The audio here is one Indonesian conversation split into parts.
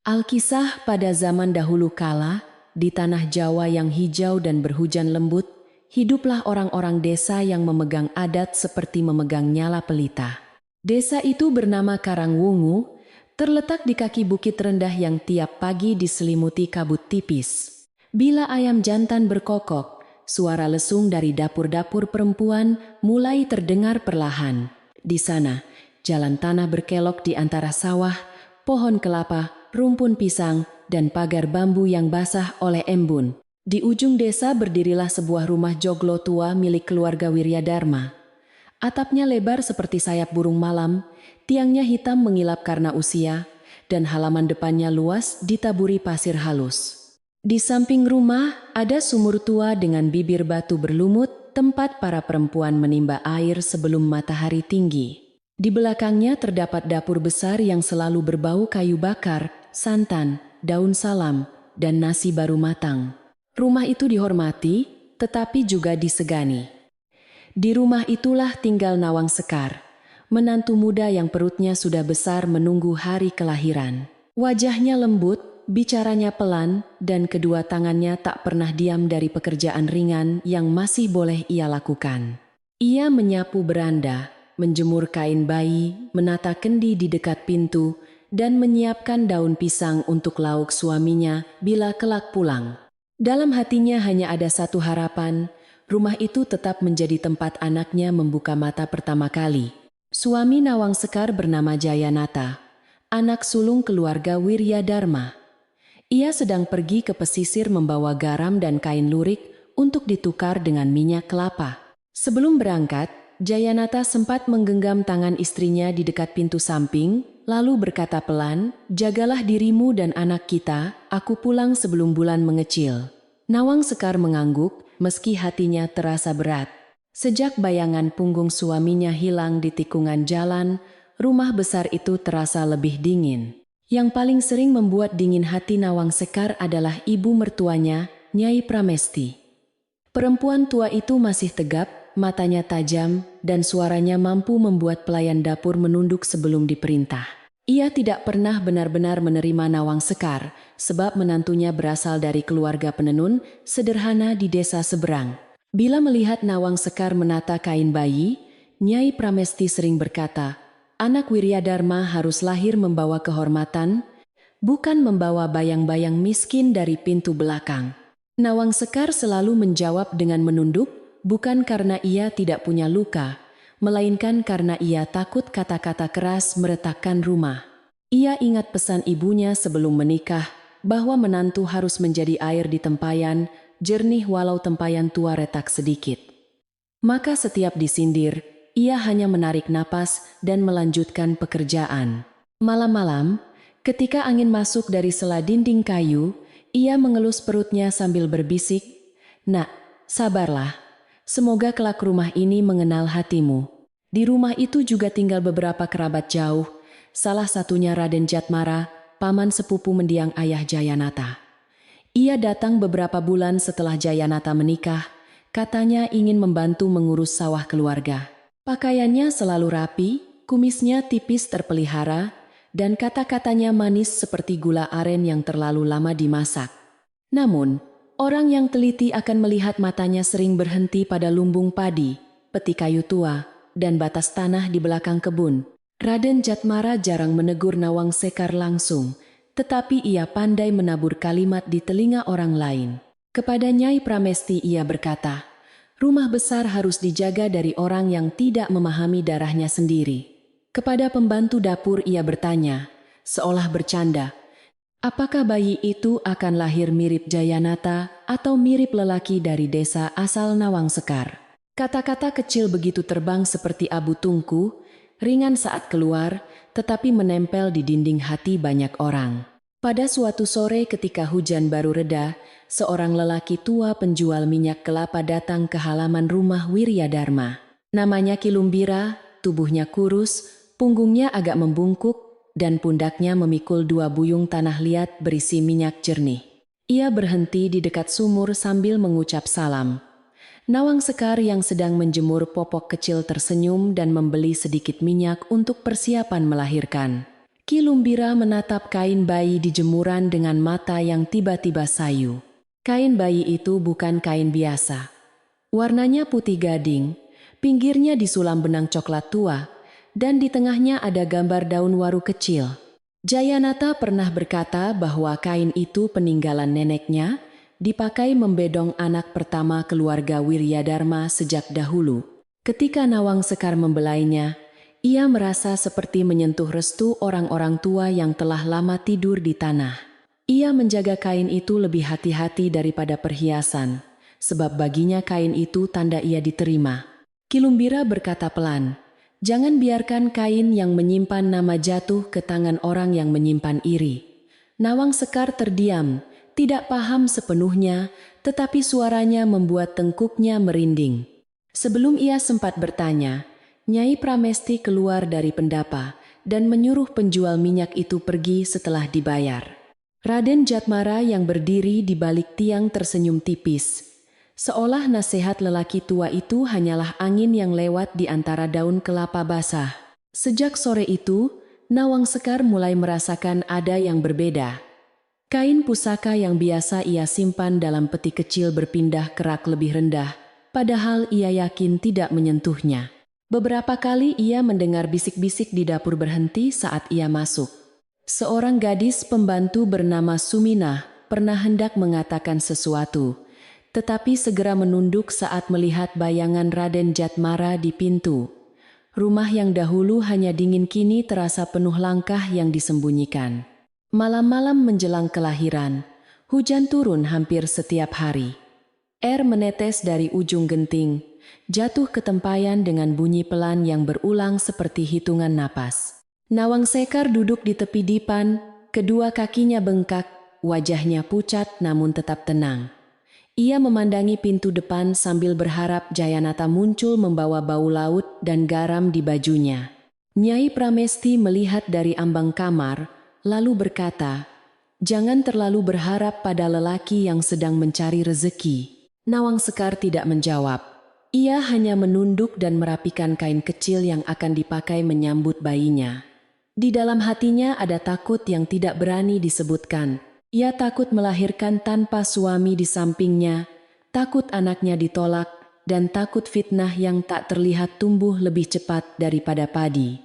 Alkisah pada zaman dahulu kala, di tanah Jawa yang hijau dan berhujan lembut, hiduplah orang-orang desa yang memegang adat seperti memegang nyala pelita. Desa itu bernama Karangwungu, terletak di kaki bukit rendah yang tiap pagi diselimuti kabut tipis. Bila ayam jantan berkokok, suara lesung dari dapur-dapur perempuan mulai terdengar perlahan. Di sana, jalan tanah berkelok di antara sawah, pohon kelapa, rumpun pisang, dan pagar bambu yang basah oleh embun. Di ujung desa berdirilah sebuah rumah joglo tua milik keluarga Wiryadharma. Atapnya lebar seperti sayap burung malam, tiangnya hitam mengilap karena usia, dan halaman depannya luas ditaburi pasir halus. Di samping rumah ada sumur tua dengan bibir batu berlumut, tempat para perempuan menimba air sebelum matahari tinggi. Di belakangnya terdapat dapur besar yang selalu berbau kayu bakar, santan, daun salam, dan nasi baru matang. Rumah itu dihormati, tetapi juga disegani. Di rumah itulah tinggal Nawang Sekar, menantu muda yang perutnya sudah besar menunggu hari kelahiran. Wajahnya lembut, bicaranya pelan, dan kedua tangannya tak pernah diam dari pekerjaan ringan yang masih boleh ia lakukan. Ia menyapu beranda, menjemur kain bayi, menata kendi di dekat pintu, dan menyiapkan daun pisang untuk lauk suaminya bila kelak pulang. Dalam hatinya hanya ada satu harapan, rumah itu tetap menjadi tempat anaknya membuka mata pertama kali. Suami Nawang Sekar bernama Jayanata, anak sulung keluarga Wiryadharma. Ia sedang pergi ke pesisir membawa garam dan kain lurik untuk ditukar dengan minyak kelapa. Sebelum berangkat, Jayanata sempat menggenggam tangan istrinya di dekat pintu samping, lalu berkata pelan, "Jagalah dirimu dan anak kita, aku pulang sebelum bulan mengecil." Nawang Sekar mengangguk, meski hatinya terasa berat. Sejak bayangan punggung suaminya hilang di tikungan jalan, rumah besar itu terasa lebih dingin. Yang paling sering membuat dingin hati Nawang Sekar adalah ibu mertuanya, Nyai Pramesti. Perempuan tua itu masih tegap, matanya tajam, dan suaranya mampu membuat pelayan dapur menunduk sebelum diperintah. Ia tidak pernah benar-benar menerima Nawang Sekar, sebab menantunya berasal dari keluarga penenun sederhana di desa seberang. Bila melihat Nawang Sekar menata kain bayi, Nyai Pramesti sering berkata, "Anak Wiryadharma harus lahir membawa kehormatan, bukan membawa bayang-bayang miskin dari pintu belakang." Nawang Sekar selalu menjawab dengan menunduk, bukan karena ia tidak punya luka, melainkan karena ia takut kata-kata keras meretakkan rumah. Ia ingat pesan ibunya sebelum menikah, bahwa menantu harus menjadi air di tempayan, jernih walau tempayan tua retak sedikit. Maka setiap disindir, ia hanya menarik napas dan melanjutkan pekerjaan. Malam-malam, ketika angin masuk dari sela dinding kayu, ia mengelus perutnya sambil berbisik, "Nak, sabarlah. Semoga kelak rumah ini mengenal hatimu." Di rumah itu juga tinggal beberapa kerabat jauh, salah satunya Raden Jatmara, paman sepupu mendiang ayah Jayanata. Ia datang beberapa bulan setelah Jayanata menikah, katanya ingin membantu mengurus sawah keluarga. Pakaiannya selalu rapi, kumisnya tipis terpelihara, dan kata-katanya manis seperti gula aren yang terlalu lama dimasak. Namun, orang yang teliti akan melihat matanya sering berhenti pada lumbung padi, peti kayu tua, dan batas tanah di belakang kebun. Raden Jatmara jarang menegur Nawang Sekar langsung, tetapi ia pandai menabur kalimat di telinga orang lain. Kepada Nyai Pramesti ia berkata, "Rumah besar harus dijaga dari orang yang tidak memahami darahnya sendiri." Kepada pembantu dapur ia bertanya, seolah bercanda, "Apakah bayi itu akan lahir mirip Jayanata atau mirip lelaki dari desa asal Nawang Sekar?" Kata-kata kecil begitu terbang seperti abu tungku, ringan saat keluar, tetapi menempel di dinding hati banyak orang. Pada suatu sore ketika hujan baru reda, seorang lelaki tua penjual minyak kelapa datang ke halaman rumah Wiryadharma. Namanya Kilumbira, tubuhnya kurus, punggungnya agak membungkuk, dan pundaknya memikul 2 buyung tanah liat berisi minyak jernih. Ia berhenti di dekat sumur sambil mengucap salam. Nawang Sekar yang sedang menjemur popok kecil tersenyum dan membeli sedikit minyak untuk persiapan melahirkan. Ki Lumbira menatap kain bayi di jemuran dengan mata yang tiba-tiba sayu. Kain bayi itu bukan kain biasa. Warnanya putih gading, pinggirnya disulam benang coklat tua, dan di tengahnya ada gambar daun waru kecil. Jayanata pernah berkata bahwa kain itu peninggalan neneknya, dipakai membedong anak pertama keluarga Wiryadharma sejak dahulu. Ketika Nawang Sekar membelainya, ia merasa seperti menyentuh restu orang-orang tua yang telah lama tidur di tanah. Ia menjaga kain itu lebih hati-hati daripada perhiasan, sebab baginya kain itu tanda ia diterima. Ki Lumbira berkata pelan, "Jangan biarkan kain yang menyimpan nama jatuh ke tangan orang yang menyimpan iri." Nawang Sekar terdiam, tidak paham sepenuhnya, tetapi suaranya membuat tengkuknya merinding. Sebelum ia sempat bertanya, Nyai Pramesti keluar dari pendapa dan menyuruh penjual minyak itu pergi setelah dibayar. Raden Jatmara yang berdiri di balik tiang tersenyum tipis. Seolah nasihat lelaki tua itu hanyalah angin yang lewat di antara daun kelapa basah. Sejak sore itu, Nawang Sekar mulai merasakan ada yang berbeda. Kain pusaka yang biasa ia simpan dalam peti kecil berpindah ke rak lebih rendah, padahal ia yakin tidak menyentuhnya. Beberapa kali ia mendengar bisik-bisik di dapur berhenti saat ia masuk. Seorang gadis pembantu bernama Suminah pernah hendak mengatakan sesuatu, tetapi segera menunduk saat melihat bayangan Raden Jatmara di pintu. Rumah yang dahulu hanya dingin kini terasa penuh langkah yang disembunyikan. Malam-malam menjelang kelahiran, hujan turun hampir setiap hari. Air menetes dari ujung genting, jatuh ke tempayan dengan bunyi pelan yang berulang seperti hitungan napas. Nawang Sekar duduk di tepi dipan, kedua kakinya bengkak, wajahnya pucat namun tetap tenang. Ia memandangi pintu depan sambil berharap Jayanata muncul membawa bau laut dan garam di bajunya. Nyai Pramesti melihat dari ambang kamar, lalu berkata, "Jangan terlalu berharap pada lelaki yang sedang mencari rezeki." Nawang Sekar tidak menjawab. Ia hanya menunduk dan merapikan kain kecil yang akan dipakai menyambut bayinya. Di dalam hatinya ada takut yang tidak berani disebutkan. Ia takut melahirkan tanpa suami di sampingnya, takut anaknya ditolak, dan takut fitnah yang tak terlihat tumbuh lebih cepat daripada padi.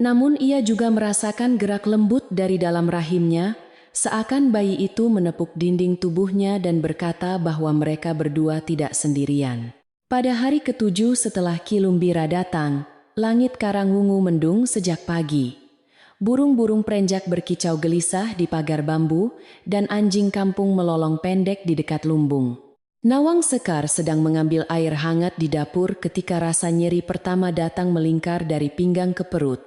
Namun ia juga merasakan gerak lembut dari dalam rahimnya, seakan bayi itu menepuk dinding tubuhnya dan berkata bahwa mereka berdua tidak sendirian. Pada hari ke-7 setelah Ki Lumbira datang, langit Karangwungu mendung sejak pagi. Burung-burung prenjak berkicau gelisah di pagar bambu, dan anjing kampung melolong pendek di dekat lumbung. Nawang Sekar sedang mengambil air hangat di dapur ketika rasa nyeri pertama datang melingkar dari pinggang ke perut.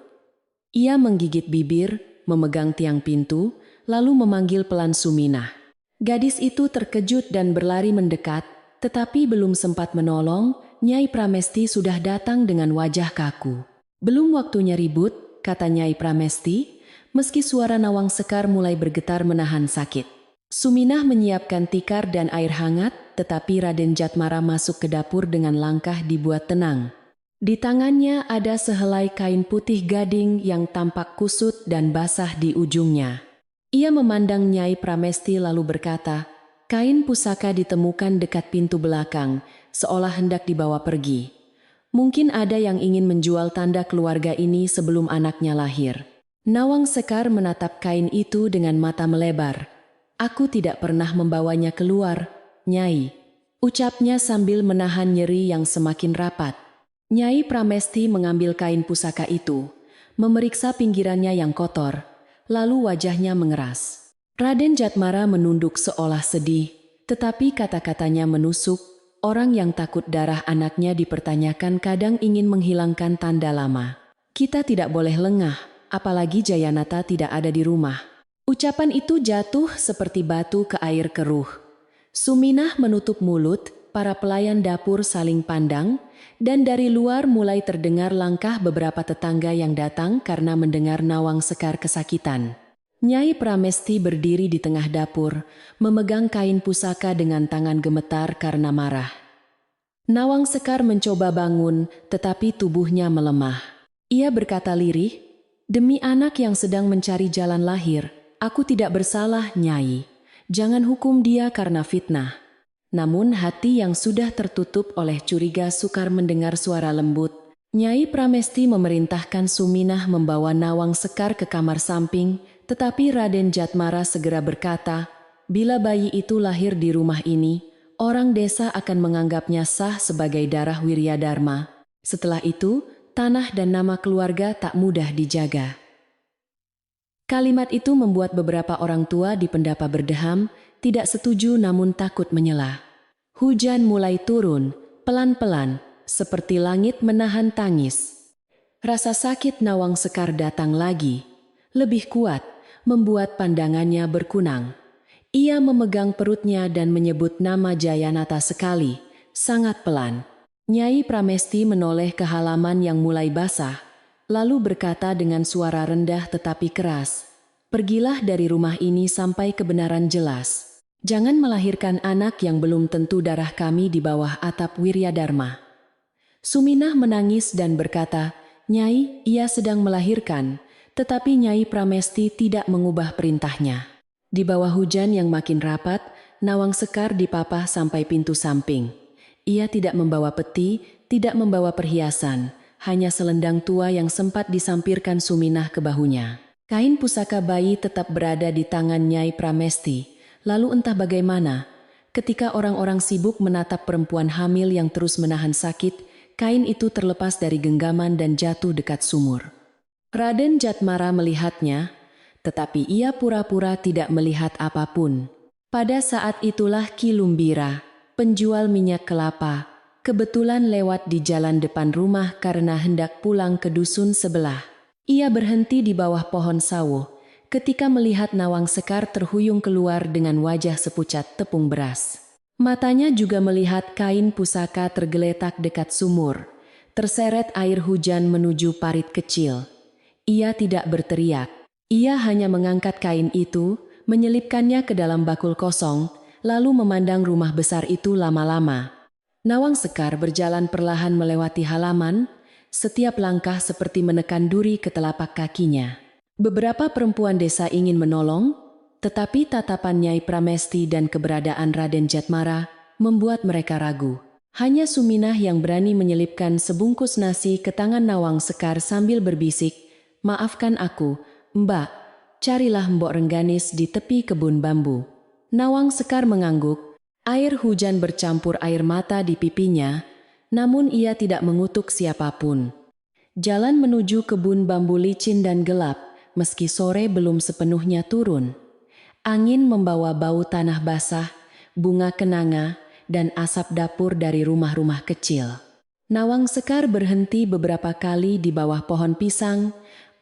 Ia menggigit bibir, memegang tiang pintu, lalu memanggil pelan Suminah. Gadis itu terkejut dan berlari mendekat, tetapi belum sempat menolong, Nyai Pramesti sudah datang dengan wajah kaku. "Belum waktunya ribut," kata Nyai Pramesti, meski suara Nawang Sekar mulai bergetar menahan sakit. Suminah menyiapkan tikar dan air hangat, tetapi Raden Jatmara masuk ke dapur dengan langkah dibuat tenang. Di tangannya ada sehelai kain putih gading yang tampak kusut dan basah di ujungnya. Ia memandang Nyai Pramesti lalu berkata, "Kain pusaka ditemukan dekat pintu belakang, seolah hendak dibawa pergi. Mungkin ada yang ingin menjual tanda keluarga ini sebelum anaknya lahir." Nawang Sekar menatap kain itu dengan mata melebar. "Aku tidak pernah membawanya keluar, Nyai," ucapnya sambil menahan nyeri yang semakin rapat. Nyai Pramesti mengambil kain pusaka itu, memeriksa pinggirannya yang kotor, lalu wajahnya mengeras. Raden Jatmara menunduk seolah sedih, tetapi kata-katanya menusuk. Orang yang takut darah anaknya dipertanyakan kadang ingin menghilangkan tanda lama. "Kita tidak boleh lengah, apalagi Jayanata tidak ada di rumah." Ucapan itu jatuh seperti batu ke air keruh. Suminah menutup mulut, para pelayan dapur saling pandang, dan dari luar mulai terdengar langkah beberapa tetangga yang datang karena mendengar Nawang Sekar kesakitan. Nyai Pramesti berdiri di tengah dapur, memegang kain pusaka dengan tangan gemetar karena marah. Nawang Sekar mencoba bangun, tetapi tubuhnya melemah. Ia berkata lirih, Demi anak yang sedang mencari jalan lahir, aku tidak bersalah, Nyai. Jangan hukum dia karena fitnah. Namun hati yang sudah tertutup oleh curiga sukar mendengar suara lembut. Nyai Pramesti memerintahkan Suminah membawa Nawang Sekar ke kamar samping, tetapi Raden Jatmara segera berkata, bila bayi itu lahir di rumah ini, orang desa akan menganggapnya sah sebagai darah Wiryadharma. Setelah itu, tanah dan nama keluarga tak mudah dijaga. Kalimat itu membuat beberapa orang tua di Pendapa berdeham, tidak setuju namun takut menyela. Hujan mulai turun, pelan-pelan, seperti langit menahan tangis. Rasa sakit Nawang Sekar datang lagi, lebih kuat, membuat pandangannya berkunang. Ia memegang perutnya dan menyebut nama Jayanata sekali, sangat pelan. Nyai Pramesti menoleh ke halaman yang mulai basah, lalu berkata dengan suara rendah tetapi keras, "Pergilah dari rumah ini sampai kebenaran jelas. Jangan melahirkan anak yang belum tentu darah kami di bawah atap Wiryadharma." Suminah menangis dan berkata, "Nyai, ia sedang melahirkan, tetapi Nyai Pramesti tidak mengubah perintahnya." Di bawah hujan yang makin rapat, Nawang Sekar dipapah sampai pintu samping. Ia tidak membawa peti, tidak membawa perhiasan, hanya selendang tua yang sempat disampirkan Suminah ke bahunya. Kain pusaka bayi tetap berada di tangan Nyai Pramesti. Lalu entah bagaimana, ketika orang-orang sibuk menatap perempuan hamil yang terus menahan sakit, kain itu terlepas dari genggaman dan jatuh dekat sumur. Raden Jatmara melihatnya, tetapi ia pura-pura tidak melihat apapun. Pada saat itulah Ki Lumbira, penjual minyak kelapa, kebetulan lewat di jalan depan rumah karena hendak pulang ke dusun sebelah. Ia berhenti di bawah pohon sawo, ketika melihat Nawang Sekar terhuyung keluar dengan wajah sepucat tepung beras. Matanya juga melihat kain pusaka tergeletak dekat sumur, terseret air hujan menuju parit kecil. Ia tidak berteriak. Ia hanya mengangkat kain itu, menyelipkannya ke dalam bakul kosong, lalu memandang rumah besar itu lama-lama. Nawang Sekar berjalan perlahan melewati halaman, setiap langkah seperti menekan duri ke telapak kakinya. Beberapa perempuan desa ingin menolong, tetapi tatapan Nyai Pramesti dan keberadaan Raden Jatmara membuat mereka ragu. Hanya Suminah yang berani menyelipkan sebungkus nasi ke tangan Nawang Sekar sambil berbisik, "Maafkan aku, Mbak, carilah Mbok Rengganis di tepi kebun bambu." Nawang Sekar mengangguk, air hujan bercampur air mata di pipinya, namun ia tidak mengutuk siapapun. Jalan menuju kebun bambu licin dan gelap, meski sore belum sepenuhnya turun. Angin membawa bau tanah basah, bunga kenanga, dan asap dapur dari rumah-rumah kecil. Nawang Sekar berhenti beberapa kali di bawah pohon pisang,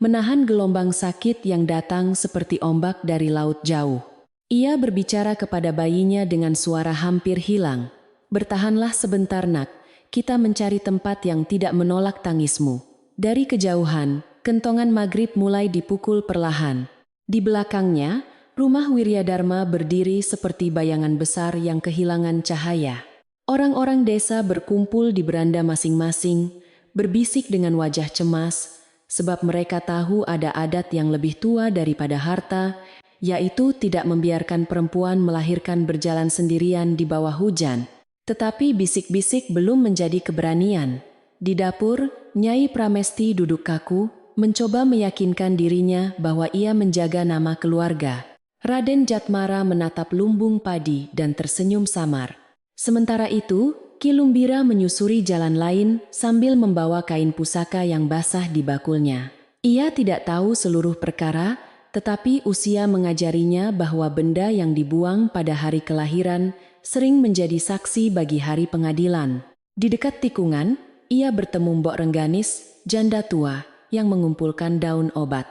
menahan gelombang sakit yang datang seperti ombak dari laut jauh. Ia berbicara kepada bayinya dengan suara hampir hilang. "Bertahanlah sebentar, nak, kita mencari tempat yang tidak menolak tangismu." Dari kejauhan, kentongan maghrib mulai dipukul perlahan. Di belakangnya, rumah Wiryadharma berdiri seperti bayangan besar yang kehilangan cahaya. Orang-orang desa berkumpul di beranda masing-masing, berbisik dengan wajah cemas, sebab mereka tahu ada adat yang lebih tua daripada harta, yaitu tidak membiarkan perempuan melahirkan berjalan sendirian di bawah hujan. Tetapi bisik-bisik belum menjadi keberanian. Di dapur, Nyai Pramesti duduk kaku, mencoba meyakinkan dirinya bahwa ia menjaga nama keluarga. Raden Jatmara menatap lumbung padi dan tersenyum samar. Sementara itu, Ki Lumbira menyusuri jalan lain sambil membawa kain pusaka yang basah di bakulnya. Ia tidak tahu seluruh perkara, tetapi usia mengajarinya bahwa benda yang dibuang pada hari kelahiran sering menjadi saksi bagi hari pengadilan. Di dekat tikungan, ia bertemu Mbok Rengganis, janda tua, yang mengumpulkan daun obat.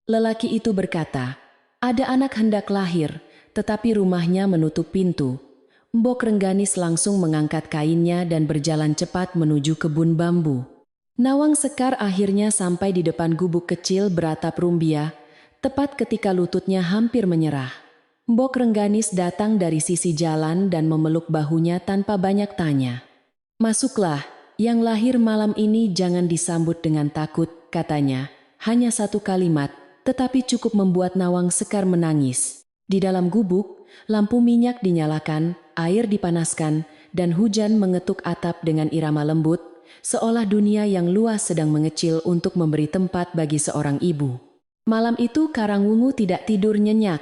Lelaki itu berkata, "Ada anak hendak lahir, tetapi rumahnya menutup pintu." Mbok Rengganis langsung mengangkat kainnya dan berjalan cepat menuju kebun bambu. Nawang Sekar akhirnya sampai di depan gubuk kecil beratap rumbia, tepat ketika lututnya hampir menyerah. Mbok Rengganis datang dari sisi jalan dan memeluk bahunya tanpa banyak tanya. "Masuklah, yang lahir malam ini jangan disambut dengan takut," katanya. hanya satu kalimat, tetapi cukup membuat Nawang Sekar menangis. Di dalam gubuk, lampu minyak dinyalakan, air dipanaskan, dan hujan mengetuk atap dengan irama lembut, seolah dunia yang luas sedang mengecil untuk memberi tempat bagi seorang ibu. Malam itu Karangwungu tidak tidur nyenyak.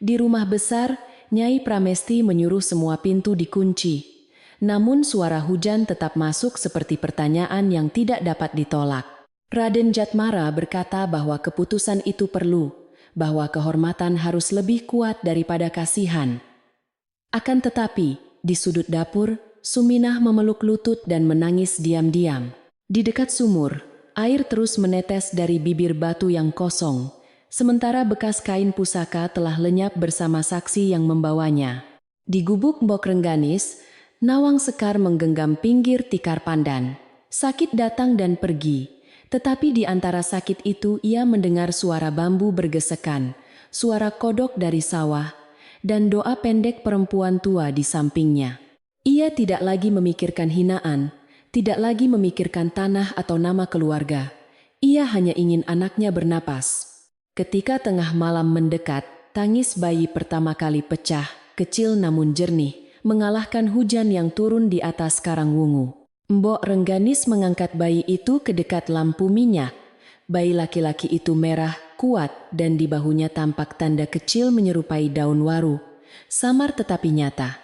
Di rumah besar, Nyai Pramesti menyuruh semua pintu dikunci. Namun suara hujan tetap masuk seperti pertanyaan yang tidak dapat ditolak. Raden Jatmara berkata bahwa keputusan itu perlu, bahwa kehormatan harus lebih kuat daripada kasihan. Akan tetapi, di sudut dapur, Suminah memeluk lutut dan menangis diam-diam. Di dekat sumur, air terus menetes dari bibir batu yang kosong, sementara bekas kain pusaka telah lenyap bersama saksi yang membawanya. Di gubuk Mbok Rengganis, Nawang Sekar menggenggam pinggir tikar pandan. Sakit datang dan pergi, tetapi di antara sakit itu ia mendengar suara bambu bergesekan, suara kodok dari sawah, dan doa pendek perempuan tua di sampingnya. Ia tidak lagi memikirkan hinaan, tidak lagi memikirkan tanah atau nama keluarga. Ia hanya ingin anaknya bernapas. Ketika tengah malam mendekat, tangis bayi pertama kali pecah, kecil namun jernih, mengalahkan hujan yang turun di atas Karangwungu. Mbok Rengganis mengangkat bayi itu ke dekat lampu minyak. Bayi laki-laki itu merah, kuat, dan di bahunya tampak tanda kecil menyerupai daun waru. Samar tetapi nyata.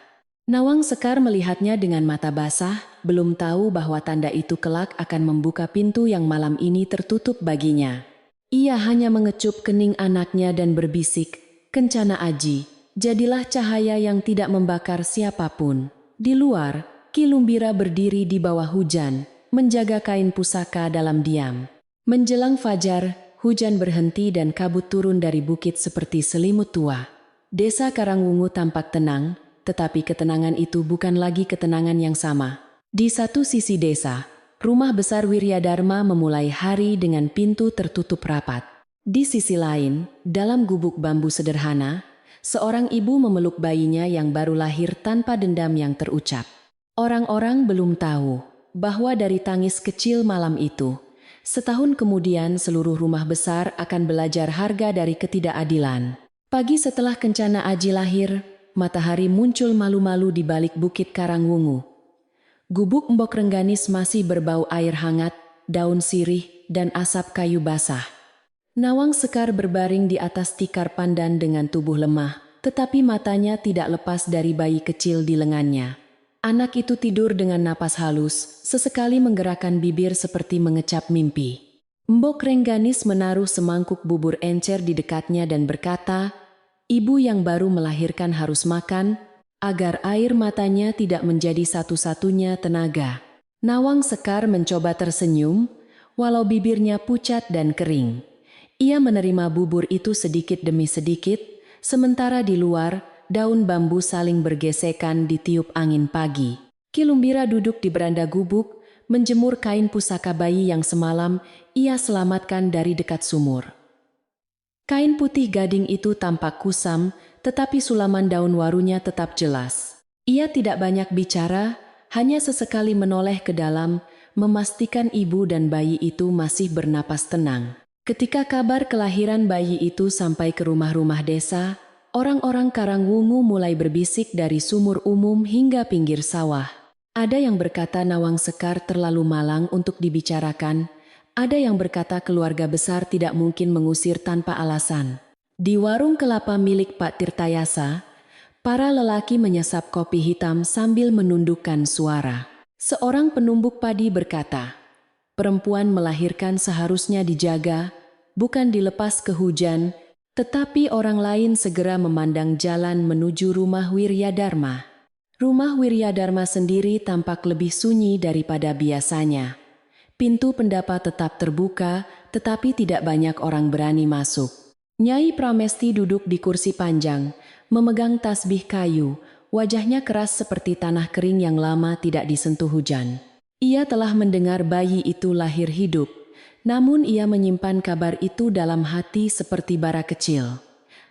Nawang Sekar melihatnya dengan mata basah, belum tahu bahwa tanda itu kelak akan membuka pintu yang malam ini tertutup baginya. Ia hanya mengecup kening anaknya dan berbisik, "Kencana Aji, jadilah cahaya yang tidak membakar siapapun." Di luar, Ki Lumbira berdiri di bawah hujan, menjaga kain pusaka dalam diam. Menjelang fajar, hujan berhenti dan kabut turun dari bukit seperti selimut tua. Desa Karangwungu tampak tenang, tetapi ketenangan itu bukan lagi ketenangan yang sama. Di satu sisi desa, rumah besar Wiryadharma memulai hari dengan pintu tertutup rapat. Di sisi lain, dalam gubuk bambu sederhana, seorang ibu memeluk bayinya yang baru lahir tanpa dendam yang terucap. Orang-orang belum tahu bahwa dari tangis kecil malam itu, setahun kemudian seluruh rumah besar akan belajar harga dari ketidakadilan. Pagi setelah Kencana Aji lahir, matahari muncul malu-malu di balik bukit Karangwungu. Gubuk Mbok Rengganis masih berbau air hangat, daun sirih, dan asap kayu basah. Nawang Sekar berbaring di atas tikar pandan dengan tubuh lemah, tetapi matanya tidak lepas dari bayi kecil di lengannya. Anak itu tidur dengan napas halus, sesekali menggerakkan bibir seperti mengecap mimpi. Mbok Rengganis menaruh semangkuk bubur encer di dekatnya dan berkata, "Ibu yang baru melahirkan harus makan, agar air matanya tidak menjadi satu-satunya tenaga." Nawang Sekar mencoba tersenyum, walau bibirnya pucat dan kering. Ia menerima bubur itu sedikit demi sedikit, sementara di luar, daun bambu saling bergesekan ditiup angin pagi. Ki Lumbira duduk di beranda gubuk, menjemur kain pusaka bayi yang semalam ia selamatkan dari dekat sumur. Kain putih gading itu tampak kusam, tetapi sulaman daun warunya tetap jelas. Ia tidak banyak bicara, hanya sesekali menoleh ke dalam, memastikan ibu dan bayi itu masih bernapas tenang. Ketika kabar kelahiran bayi itu sampai ke rumah-rumah desa, orang-orang Karangwungu mulai berbisik dari sumur umum hingga pinggir sawah. Ada yang berkata Nawang Sekar terlalu malang untuk dibicarakan, ada yang berkata keluarga besar tidak mungkin mengusir tanpa alasan. Di warung kelapa milik Pak Tirtayasa, para lelaki menyesap kopi hitam sambil menundukkan suara. Seorang penumbuk padi berkata, "Perempuan melahirkan seharusnya dijaga, bukan dilepas ke hujan," tetapi orang lain segera memandang jalan menuju rumah Wiryadharma. Rumah Wiryadharma sendiri tampak lebih sunyi daripada biasanya. Pintu pendapa tetap terbuka, tetapi tidak banyak orang berani masuk. Nyai Pramesti duduk di kursi panjang, memegang tasbih kayu, wajahnya keras seperti tanah kering yang lama tidak disentuh hujan. Ia telah mendengar bayi itu lahir hidup, namun ia menyimpan kabar itu dalam hati seperti bara kecil.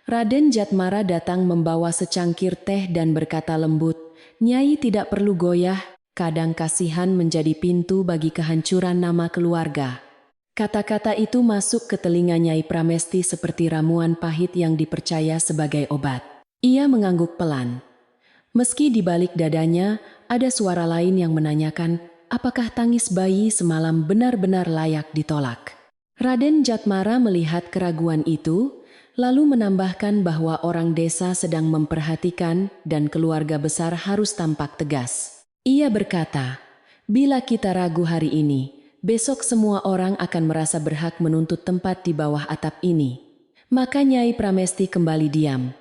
Raden Jatmara datang membawa secangkir teh dan berkata lembut, "Nyai tidak perlu goyah, kadang kasihan menjadi pintu bagi kehancuran nama keluarga." Kata-kata itu masuk ke telinga Nyai Pramesti seperti ramuan pahit yang dipercaya sebagai obat. Ia mengangguk pelan. Meski di balik dadanya ada suara lain yang menanyakan, apakah tangis bayi semalam benar-benar layak ditolak. Raden Jatmara melihat keraguan itu, lalu menambahkan bahwa orang desa sedang memperhatikan dan keluarga besar harus tampak tegas. Ia berkata, bila kita ragu hari ini, besok semua orang akan merasa berhak menuntut tempat di bawah atap ini. Maka Nyai Pramesti kembali diam.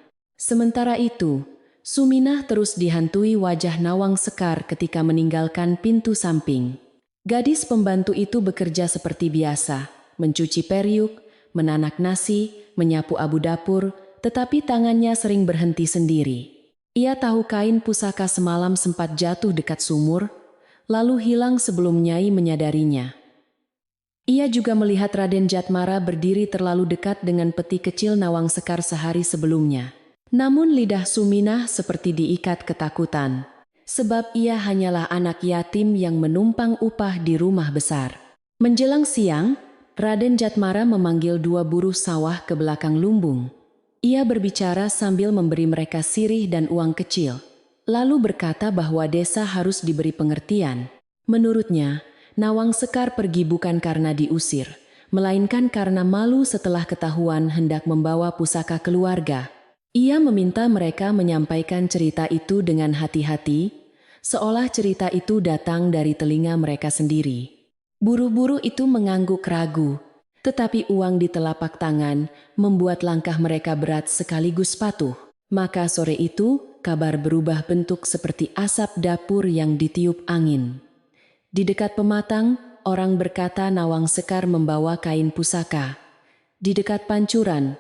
Sementara itu, Suminah terus dihantui wajah Nawang Sekar ketika meninggalkan pintu samping. Gadis pembantu itu bekerja seperti biasa, mencuci periuk, menanak nasi, menyapu abu dapur, tetapi tangannya sering berhenti sendiri. Ia tahu kain pusaka semalam sempat jatuh dekat sumur, lalu hilang sebelum Nyai menyadarinya. Ia juga melihat Raden Jatmara berdiri terlalu dekat dengan peti kecil Nawang Sekar sehari sebelumnya. Namun lidah Suminah seperti diikat ketakutan, sebab ia hanyalah anak yatim yang menumpang upah di rumah besar. Menjelang siang, Raden Jatmara memanggil 2 buruh sawah ke belakang lumbung. Ia berbicara sambil memberi mereka sirih dan uang kecil, lalu berkata bahwa desa harus diberi pengertian. Menurutnya, Nawang Sekar pergi bukan karena diusir, melainkan karena malu setelah ketahuan hendak membawa pusaka keluarga. Ia meminta mereka menyampaikan cerita itu dengan hati-hati, seolah cerita itu datang dari telinga mereka sendiri. Buruh-buruh itu mengangguk ragu, tetapi uang di telapak tangan membuat langkah mereka berat sekaligus patuh. Maka sore itu, kabar berubah bentuk seperti asap dapur yang ditiup angin. Di dekat pematang, orang berkata Nawang Sekar membawa kain pusaka. Di dekat pancuran,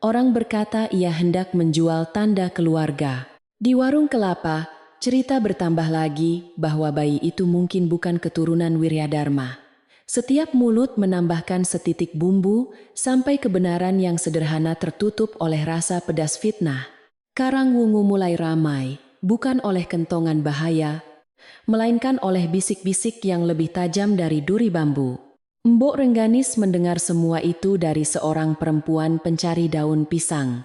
orang berkata ia hendak menjual tanda keluarga. Di warung kelapa, cerita bertambah lagi bahwa bayi itu mungkin bukan keturunan Wiryadharma. Setiap mulut menambahkan setitik bumbu sampai kebenaran yang sederhana tertutup oleh rasa pedas fitnah. Karangwungu mulai ramai, bukan oleh kentongan bahaya, melainkan oleh bisik-bisik yang lebih tajam dari duri bambu. Mbok Rengganis mendengar semua itu dari seorang perempuan pencari daun pisang.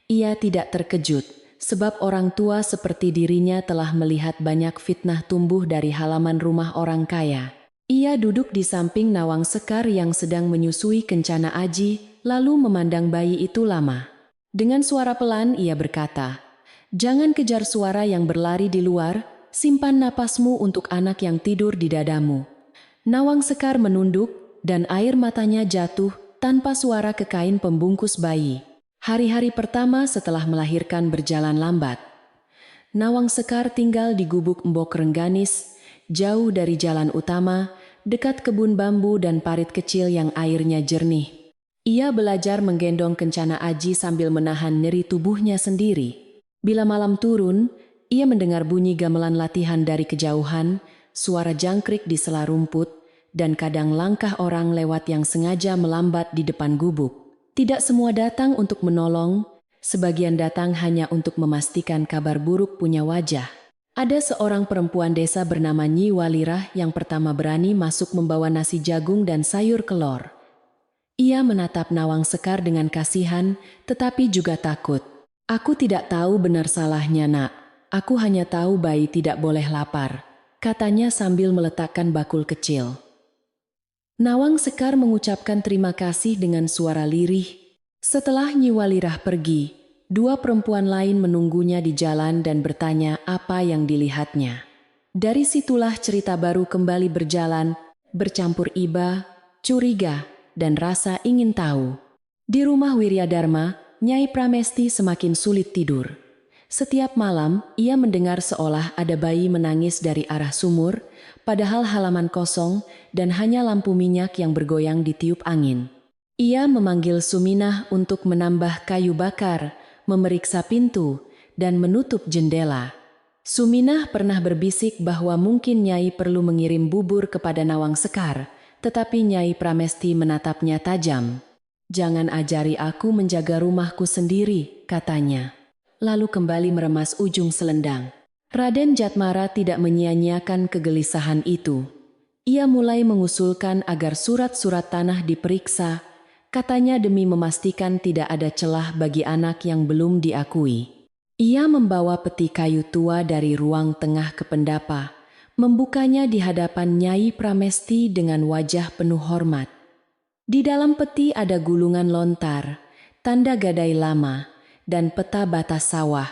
Ia tidak terkejut, sebab orang tua seperti dirinya telah melihat banyak fitnah tumbuh dari halaman rumah orang kaya. Ia duduk di samping Nawang Sekar yang sedang menyusui Kencana Aji, lalu memandang bayi itu lama. Dengan suara pelan ia berkata, "Jangan kejar suara yang berlari di luar, simpan napasmu untuk anak yang tidur di dadamu." Nawang Sekar menunduk, dan air matanya jatuh tanpa suara ke kain pembungkus bayi. Hari-hari pertama setelah melahirkan berjalan lambat. Nawang Sekar tinggal di gubuk Mbok Rengganis, jauh dari jalan utama, dekat kebun bambu dan parit kecil yang airnya jernih. Ia belajar menggendong Kencana Aji sambil menahan nyeri tubuhnya sendiri. Bila malam turun, ia mendengar bunyi gamelan latihan dari kejauhan, suara jangkrik di sela rumput, dan kadang langkah orang lewat yang sengaja melambat di depan gubuk. Tidak semua datang untuk menolong, sebagian datang hanya untuk memastikan kabar buruk punya wajah. Ada seorang perempuan desa bernama Nyi Walirah yang pertama berani masuk membawa nasi jagung dan sayur kelor. Ia menatap Nawang Sekar dengan kasihan, tetapi juga takut. "Aku tidak tahu benar salahnya, Nak. Aku hanya tahu bayi tidak boleh lapar," katanya sambil meletakkan bakul kecil. Nawang Sekar mengucapkan terima kasih dengan suara lirih. Setelah Nyi Walirah pergi, 2 perempuan lain menunggunya di jalan dan bertanya apa yang dilihatnya. Dari situlah cerita baru kembali berjalan, bercampur iba, curiga, dan rasa ingin tahu. Di rumah Wiryadharma, Nyai Pramesti semakin sulit tidur. Setiap malam, ia mendengar seolah ada bayi menangis dari arah sumur, padahal halaman kosong dan hanya lampu minyak yang bergoyang ditiup angin. Ia memanggil Suminah untuk menambah kayu bakar, memeriksa pintu, dan menutup jendela. Suminah pernah berbisik bahwa mungkin Nyai perlu mengirim bubur kepada Nawang Sekar, tetapi Nyai Pramesti menatapnya tajam. "Jangan ajari aku menjaga rumahku sendiri," katanya. Lalu kembali meremas ujung selendang. Raden Jatmara tidak menyia-nyiakan kegelisahan itu. Ia mulai mengusulkan agar surat-surat tanah diperiksa, katanya demi memastikan tidak ada celah bagi anak yang belum diakui. Ia membawa peti kayu tua dari ruang tengah ke pendapa, membukanya di hadapan Nyai Pramesti dengan wajah penuh hormat. Di dalam peti ada gulungan lontar, tanda gadai lama, dan peta batas sawah.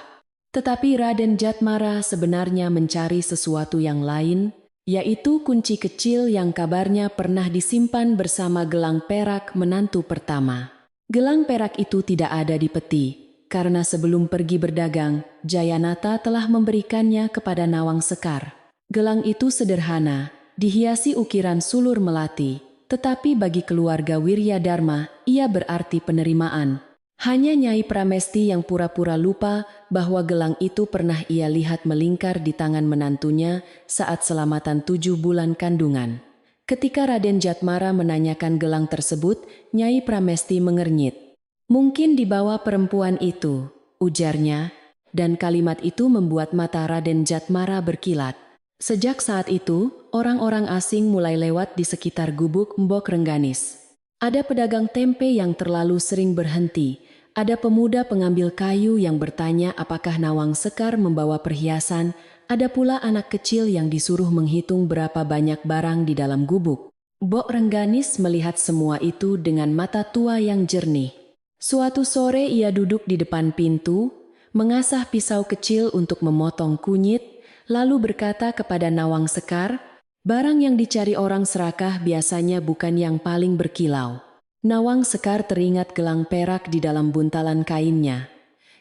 Tetapi Raden Jatmara sebenarnya mencari sesuatu yang lain, yaitu kunci kecil yang kabarnya pernah disimpan bersama gelang perak menantu pertama. Gelang perak itu tidak ada di peti, karena sebelum pergi berdagang, Jayanata telah memberikannya kepada Nawang Sekar. Gelang itu sederhana, dihiasi ukiran sulur melati, tetapi bagi keluarga Wiryadharma, ia berarti penerimaan. Hanya Nyai Pramesti yang pura-pura lupa bahwa gelang itu pernah ia lihat melingkar di tangan menantunya saat selamatan 7 bulan kandungan. Ketika Raden Jatmara menanyakan gelang tersebut, Nyai Pramesti mengernyit. "Mungkin dibawa perempuan itu," ujarnya, dan kalimat itu membuat mata Raden Jatmara berkilat. Sejak saat itu, orang-orang asing mulai lewat di sekitar gubuk Mbok Rengganis. Ada pedagang tempe yang terlalu sering berhenti. Ada pemuda pengambil kayu yang bertanya apakah Nawang Sekar membawa perhiasan. Ada pula anak kecil yang disuruh menghitung berapa banyak barang di dalam gubuk. Mbok Rengganis melihat semua itu dengan mata tua yang jernih. Suatu sore ia duduk di depan pintu, mengasah pisau kecil untuk memotong kunyit, lalu berkata kepada Nawang Sekar, "Barang yang dicari orang serakah biasanya bukan yang paling berkilau." Nawang Sekar teringat gelang perak di dalam buntalan kainnya.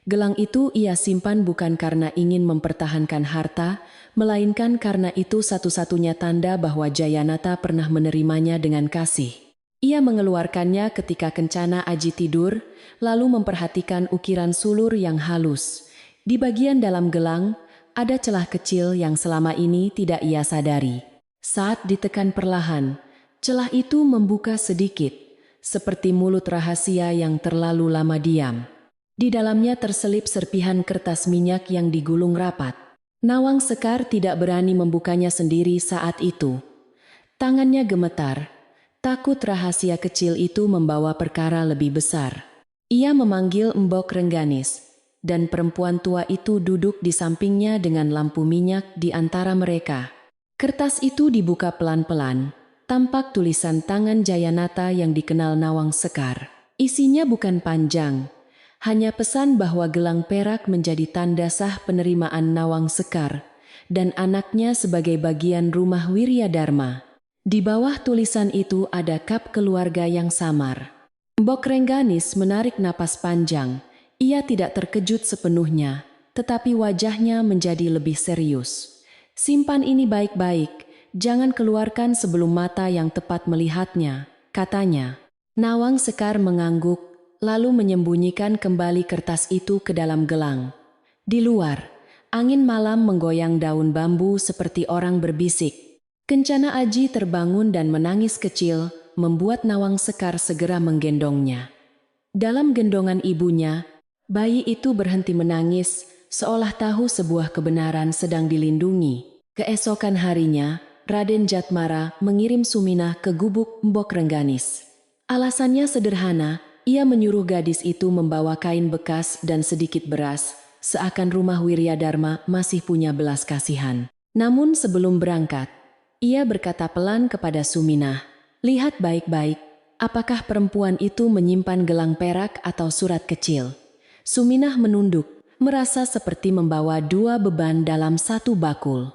Gelang itu ia simpan bukan karena ingin mempertahankan harta, melainkan karena itu satu-satunya tanda bahwa Jayanata pernah menerimanya dengan kasih. Ia mengeluarkannya ketika Kencana Aji tidur, lalu memperhatikan ukiran sulur yang halus. Di bagian dalam gelang, ada celah kecil yang selama ini tidak ia sadari. Saat ditekan perlahan, celah itu membuka sedikit, seperti mulut rahasia yang terlalu lama diam. Di dalamnya terselip serpihan kertas minyak yang digulung rapat. Nawang Sekar tidak berani membukanya sendiri saat itu. Tangannya gemetar, takut rahasia kecil itu membawa perkara lebih besar. Ia memanggil Mbok Rengganis, dan perempuan tua itu duduk di sampingnya dengan lampu minyak di antara mereka. Kertas itu dibuka pelan-pelan. Tampak tulisan tangan Jayanata yang dikenal Nawang Sekar. Isinya bukan panjang, hanya pesan bahwa gelang perak menjadi tanda sah penerimaan Nawang Sekar dan anaknya sebagai bagian rumah Wiryadharma. Di bawah tulisan itu ada kap keluarga yang samar. Mbok Rengganis menarik napas panjang. Ia tidak terkejut sepenuhnya, tetapi wajahnya menjadi lebih serius. "Simpan ini baik-baik. Jangan keluarkan sebelum mata yang tepat melihatnya," katanya. Nawang Sekar mengangguk, lalu menyembunyikan kembali kertas itu ke dalam gelang. Di luar, angin malam menggoyang daun bambu seperti orang berbisik. Kencana Aji terbangun dan menangis kecil, membuat Nawang Sekar segera menggendongnya. Dalam gendongan ibunya, bayi itu berhenti menangis, seolah tahu sebuah kebenaran sedang dilindungi. Keesokan harinya, Raden Jatmara mengirim Suminah ke gubuk Mbok Rengganis. Alasannya sederhana, ia menyuruh gadis itu membawa kain bekas dan sedikit beras, seakan rumah Wiryadharma masih punya belas kasihan. Namun sebelum berangkat, ia berkata pelan kepada Suminah, "Lihat baik-baik, apakah perempuan itu menyimpan gelang perak atau surat kecil?" Suminah menunduk, merasa seperti membawa 2 beban dalam satu bakul.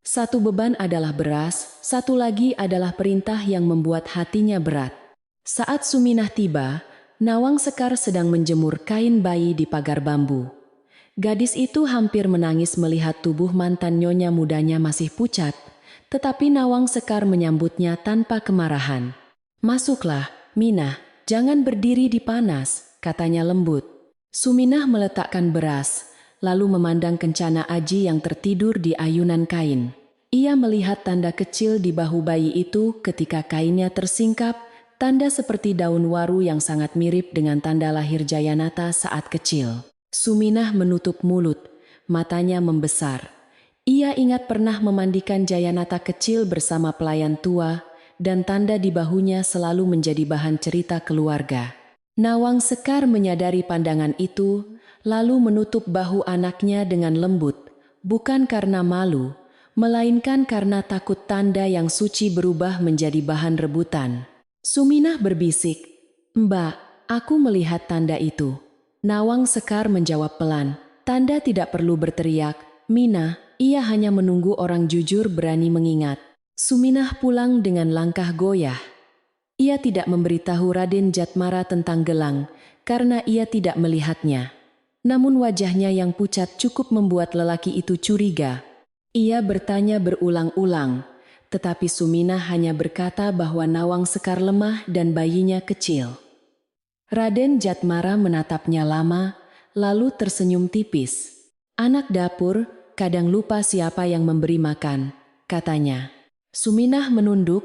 Satu beban adalah beras, satu lagi adalah perintah yang membuat hatinya berat. Saat Suminah tiba, Nawang Sekar sedang menjemur kain bayi di pagar bambu. Gadis itu hampir menangis melihat tubuh mantan nyonya mudanya masih pucat, tetapi Nawang Sekar menyambutnya tanpa kemarahan. "Masuklah, Minah, jangan berdiri di panas," katanya lembut. Suminah meletakkan beras, lalu memandang Kencana Aji yang tertidur di ayunan kain. Ia melihat tanda kecil di bahu bayi itu ketika kainnya tersingkap, tanda seperti daun waru yang sangat mirip dengan tanda lahir Jayanata saat kecil. Suminah menutup mulut, matanya membesar. Ia ingat pernah memandikan Jayanata kecil bersama pelayan tua, dan tanda di bahunya selalu menjadi bahan cerita keluarga. Nawang Sekar menyadari pandangan itu, lalu menutup bahu anaknya dengan lembut, bukan karena malu, melainkan karena takut tanda yang suci berubah menjadi bahan rebutan. Suminah berbisik, "Mbak, aku melihat tanda itu." Nawang Sekar menjawab pelan, "Tanda tidak perlu berteriak, Mina, ia hanya menunggu orang jujur berani mengingat." Suminah pulang dengan langkah goyah. Ia tidak memberitahu Raden Jatmara tentang gelang, karena ia tidak melihatnya. Namun wajahnya yang pucat cukup membuat lelaki itu curiga. Ia bertanya berulang-ulang, tetapi Suminah hanya berkata bahwa Nawang Sekar lemah dan bayinya kecil. Raden Jatmara menatapnya lama, lalu tersenyum tipis. "Anak dapur, kadang lupa siapa yang memberi makan," katanya. Suminah menunduk,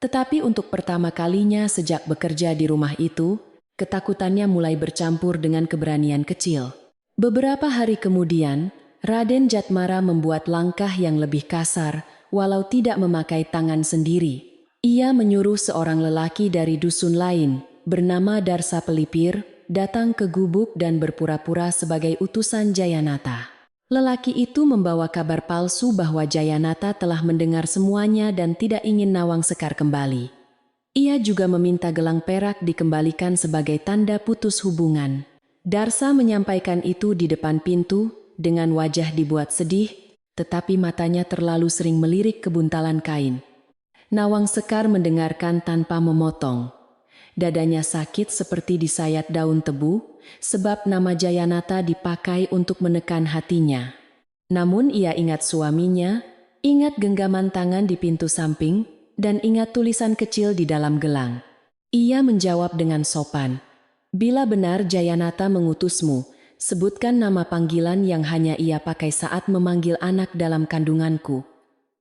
tetapi untuk pertama kalinya sejak bekerja di rumah itu, ketakutannya mulai bercampur dengan keberanian kecil. Beberapa hari kemudian, Raden Jatmara membuat langkah yang lebih kasar, walau tidak memakai tangan sendiri. Ia menyuruh seorang lelaki dari dusun lain, bernama Darsa Pelipir, datang ke gubuk dan berpura-pura sebagai utusan Jayanata. Lelaki itu membawa kabar palsu bahwa Jayanata telah mendengar semuanya dan tidak ingin Nawang Sekar kembali. Ia juga meminta gelang perak dikembalikan sebagai tanda putus hubungan. Darsa menyampaikan itu di depan pintu, dengan wajah dibuat sedih, tetapi matanya terlalu sering melirik kebuntalan kain. Nawang Sekar mendengarkan tanpa memotong. Dadanya sakit seperti disayat daun tebu, sebab nama Jayanata dipakai untuk menekan hatinya. Namun ia ingat suaminya, ingat genggaman tangan di pintu samping, dan ingat tulisan kecil di dalam gelang. Ia menjawab dengan sopan, "Bila benar Jayanata mengutusmu, sebutkan nama panggilan yang hanya ia pakai saat memanggil anak dalam kandunganku."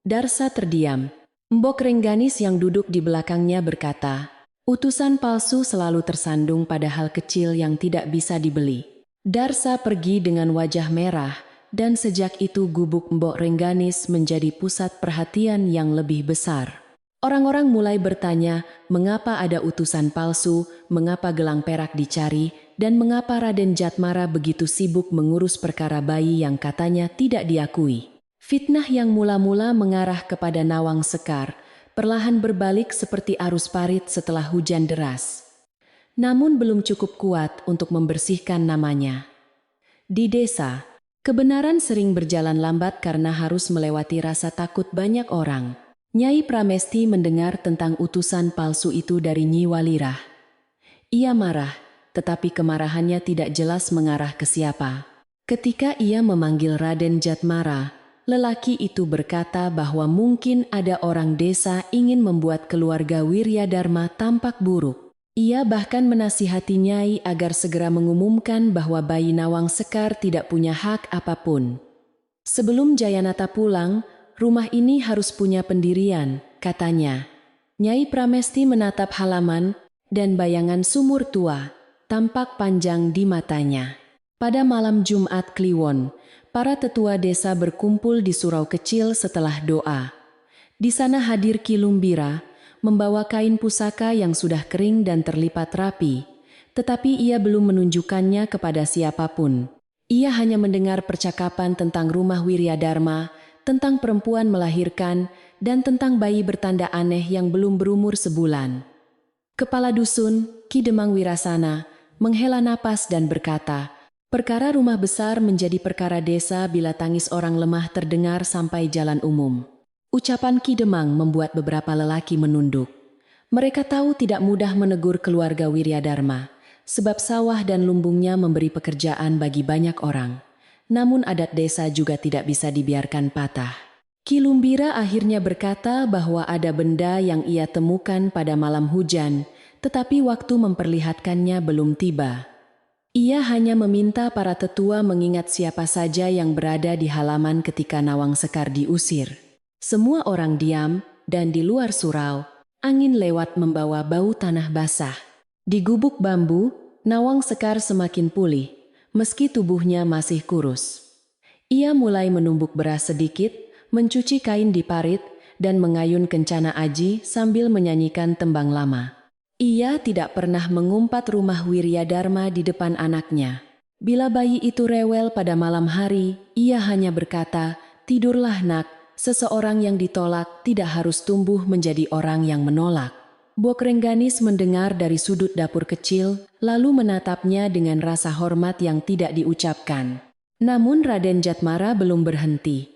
Darsa terdiam. Mbok Rengganis yang duduk di belakangnya berkata, "Utusan palsu selalu tersandung pada hal kecil yang tidak bisa dibeli." Darsa pergi dengan wajah merah, dan sejak itu gubuk Mbok Rengganis menjadi pusat perhatian yang lebih besar. Orang-orang mulai bertanya, mengapa ada utusan palsu, mengapa gelang perak dicari, dan mengapa Raden Jatmara begitu sibuk mengurus perkara bayi yang katanya tidak diakui. Fitnah yang mula-mula mengarah kepada Nawang Sekar, perlahan berbalik seperti arus parit setelah hujan deras. Namun belum cukup kuat untuk membersihkan namanya. Di desa, kebenaran sering berjalan lambat karena harus melewati rasa takut banyak orang. Nyai Pramesti mendengar tentang utusan palsu itu dari Nyi Walirah. Ia marah, tetapi kemarahannya tidak jelas mengarah ke siapa. Ketika ia memanggil Raden Jatmara, lelaki itu berkata bahwa mungkin ada orang desa ingin membuat keluarga Wiryadharma tampak buruk. Ia bahkan menasihati Nyai agar segera mengumumkan bahwa bayi Nawang Sekar tidak punya hak apapun. "Sebelum Jayanata pulang, rumah ini harus punya pendirian," katanya. Nyai Pramesti menatap halaman, dan bayangan sumur tua tampak panjang di matanya. Pada malam Jumat Kliwon, para tetua desa berkumpul di surau kecil setelah doa. Di sana hadir Ki Lumbira, membawa kain pusaka yang sudah kering dan terlipat rapi, tetapi ia belum menunjukkannya kepada siapapun. Ia hanya mendengar percakapan tentang rumah Wiryadharma, tentang perempuan melahirkan, dan tentang bayi bertanda aneh yang belum berumur sebulan. Kepala dusun, Ki Demang Wirasana, menghela napas dan berkata, "Perkara rumah besar menjadi perkara desa bila tangis orang lemah terdengar sampai jalan umum." Ucapan Ki Demang membuat beberapa lelaki menunduk. Mereka tahu tidak mudah menegur keluarga Wiryadharma, sebab sawah dan lumbungnya memberi pekerjaan bagi banyak orang. Namun adat desa juga tidak bisa dibiarkan patah. Ki Lumbira akhirnya berkata bahwa ada benda yang ia temukan pada malam hujan, tetapi waktu memperlihatkannya belum tiba. Ia hanya meminta para tetua mengingat siapa saja yang berada di halaman ketika Nawang Sekar diusir. Semua orang diam, dan di luar surau, angin lewat membawa bau tanah basah. Di gubuk bambu, Nawang Sekar semakin pulih, meski tubuhnya masih kurus. Ia mulai menumbuk beras sedikit, mencuci kain di parit, dan mengayun kencana aji sambil menyanyikan tembang lama. Ia tidak pernah mengumpat rumah Wiryadharma di depan anaknya. Bila bayi itu rewel pada malam hari, ia hanya berkata, "Tidurlah nak, seseorang yang ditolak tidak harus tumbuh menjadi orang yang menolak." Bok Rengganis mendengar dari sudut dapur kecil, lalu menatapnya dengan rasa hormat yang tidak diucapkan. Namun Raden Jatmara belum berhenti.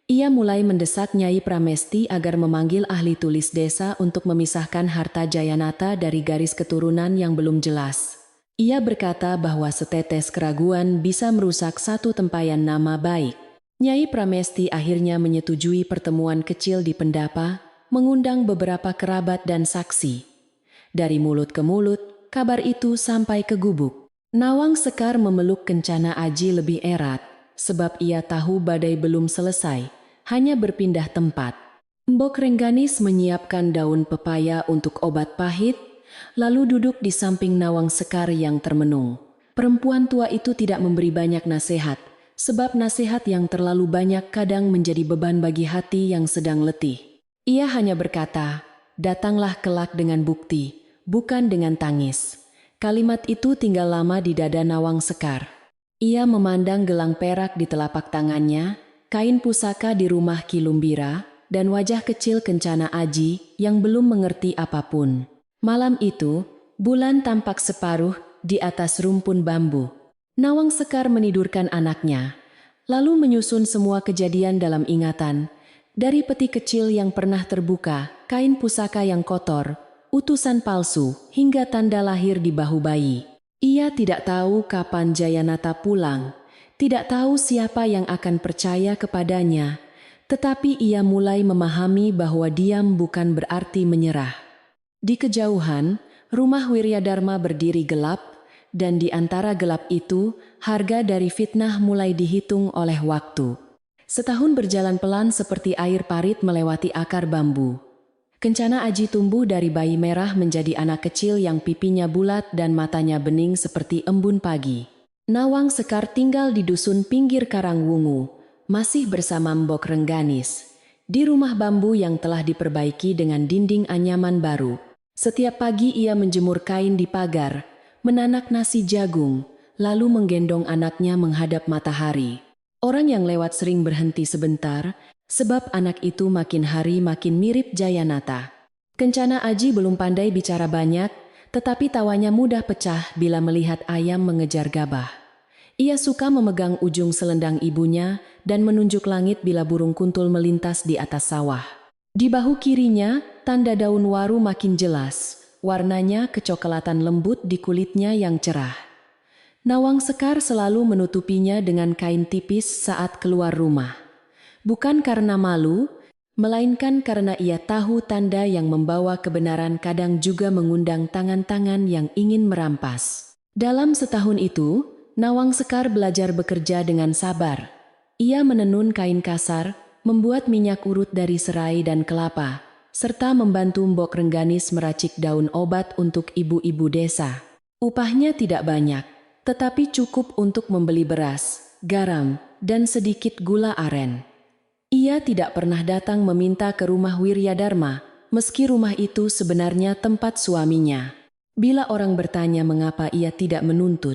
Ia mulai mendesak Nyai Pramesti agar memanggil ahli tulis desa untuk memisahkan harta Jayanata dari garis keturunan yang belum jelas. Ia berkata bahwa setetes keraguan bisa merusak satu tempayan nama baik. Nyai Pramesti akhirnya menyetujui pertemuan kecil di Pendapa, mengundang beberapa kerabat dan saksi. Dari mulut ke mulut, kabar itu sampai ke gubuk. Nawang Sekar memeluk Kencana Aji lebih erat, sebab ia tahu badai belum selesai, hanya berpindah tempat. Mbok Rengganis menyiapkan daun pepaya untuk obat pahit, lalu duduk di samping Nawang Sekar yang termenung. Perempuan tua itu tidak memberi banyak nasihat, sebab nasihat yang terlalu banyak kadang menjadi beban bagi hati yang sedang letih. Ia hanya berkata, "Datanglah kelak dengan bukti, bukan dengan tangis." Kalimat itu tinggal lama di dada Nawang Sekar. Ia memandang gelang perak di telapak tangannya, kain pusaka di rumah Ki Lumbira, dan wajah kecil Kencana Aji yang belum mengerti apapun. Malam itu, bulan tampak separuh di atas rumpun bambu. Nawang Sekar menidurkan anaknya, lalu menyusun semua kejadian dalam ingatan, dari peti kecil yang pernah terbuka, kain pusaka yang kotor, utusan palsu, hingga tanda lahir di bahu bayi. Ia tidak tahu kapan Jayanata pulang, tidak tahu siapa yang akan percaya kepadanya, tetapi ia mulai memahami bahwa diam bukan berarti menyerah. Di kejauhan, rumah Wiryadharma berdiri gelap, dan di antara gelap itu, harga dari fitnah mulai dihitung oleh waktu. Setahun berjalan pelan seperti air parit melewati akar bambu. Kencana Aji tumbuh dari bayi merah menjadi anak kecil yang pipinya bulat dan matanya bening seperti embun pagi. Nawang Sekar tinggal di dusun pinggir Karangwungu, masih bersama Mbok Rengganis, di rumah bambu yang telah diperbaiki dengan dinding anyaman baru. Setiap pagi ia menjemur kain di pagar, menanak nasi jagung, lalu menggendong anaknya menghadap matahari. Orang yang lewat sering berhenti sebentar, sebab anak itu makin hari makin mirip Jayanata. Kencana Aji belum pandai bicara banyak, tetapi tawanya mudah pecah bila melihat ayam mengejar gabah. Ia suka memegang ujung selendang ibunya dan menunjuk langit bila burung kuntul melintas di atas sawah. Di bahu kirinya, tanda daun waru makin jelas, warnanya kecoklatan lembut di kulitnya yang cerah. Nawang Sekar selalu menutupinya dengan kain tipis saat keluar rumah. Bukan karena malu, melainkan karena ia tahu tanda yang membawa kebenaran kadang juga mengundang tangan-tangan yang ingin merampas. Dalam setahun itu, Nawang Sekar belajar bekerja dengan sabar. Ia menenun kain kasar, membuat minyak urut dari serai dan kelapa, serta membantu Mbok Rengganis meracik daun obat untuk ibu-ibu desa. Upahnya tidak banyak, tetapi cukup untuk membeli beras, garam, dan sedikit gula aren. Ia tidak pernah datang meminta ke rumah Wiryadharma, meski rumah itu sebenarnya tempat suaminya. Bila orang bertanya mengapa ia tidak menuntut,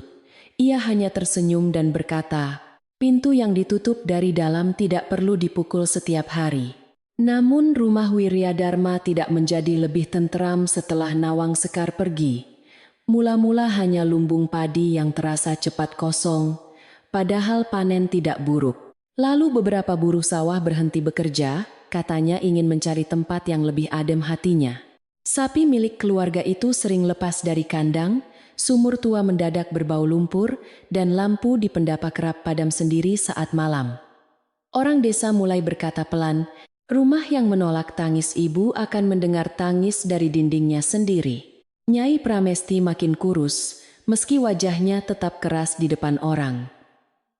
ia hanya tersenyum dan berkata, "Pintu yang ditutup dari dalam tidak perlu dipukul setiap hari." Namun rumah Wiryadharma tidak menjadi lebih tenteram setelah Nawang Sekar pergi. Mula-mula hanya lumbung padi yang terasa cepat kosong, padahal panen tidak buruk. Lalu beberapa buruh sawah berhenti bekerja, katanya ingin mencari tempat yang lebih adem hatinya. Sapi milik keluarga itu sering lepas dari kandang, sumur tua mendadak berbau lumpur, dan lampu di Pendapa kerap padam sendiri saat malam. Orang desa mulai berkata pelan, rumah yang menolak tangis ibu akan mendengar tangis dari dindingnya sendiri. Nyai Pramesti makin kurus, meski wajahnya tetap keras di depan orang.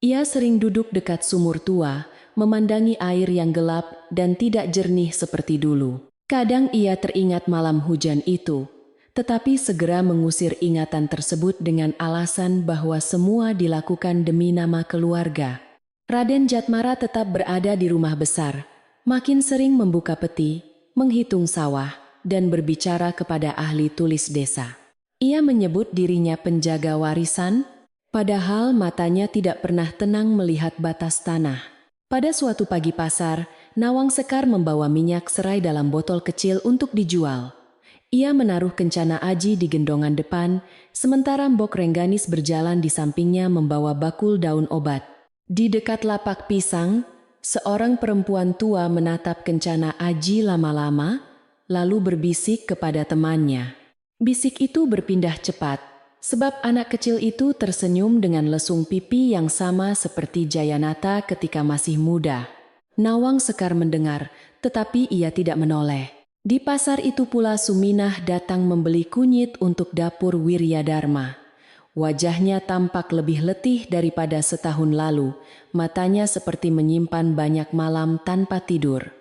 Ia sering duduk dekat sumur tua, memandangi air yang gelap dan tidak jernih seperti dulu. Kadang ia teringat malam hujan itu, tetapi segera mengusir ingatan tersebut dengan alasan bahwa semua dilakukan demi nama keluarga. Raden Jatmara tetap berada di rumah besar, makin sering membuka peti, menghitung sawah, dan berbicara kepada ahli tulis desa. Ia menyebut dirinya penjaga warisan, padahal matanya tidak pernah tenang melihat batas tanah. Pada suatu pagi pasar, Nawang Sekar membawa minyak serai dalam botol kecil untuk dijual. Ia menaruh kencana aji di gendongan depan, sementara Mbok Rengganis berjalan di sampingnya membawa bakul daun obat. Di dekat lapak pisang, seorang perempuan tua menatap kencana aji lama-lama, lalu berbisik kepada temannya. Bisik itu berpindah cepat, sebab anak kecil itu tersenyum dengan lesung pipi yang sama seperti Jayanata ketika masih muda. Nawang Sekar mendengar, tetapi ia tidak menoleh. Di pasar itu pula Suminah datang membeli kunyit untuk dapur Wiryadharma. Wajahnya tampak lebih letih daripada setahun lalu, matanya seperti menyimpan banyak malam tanpa tidur.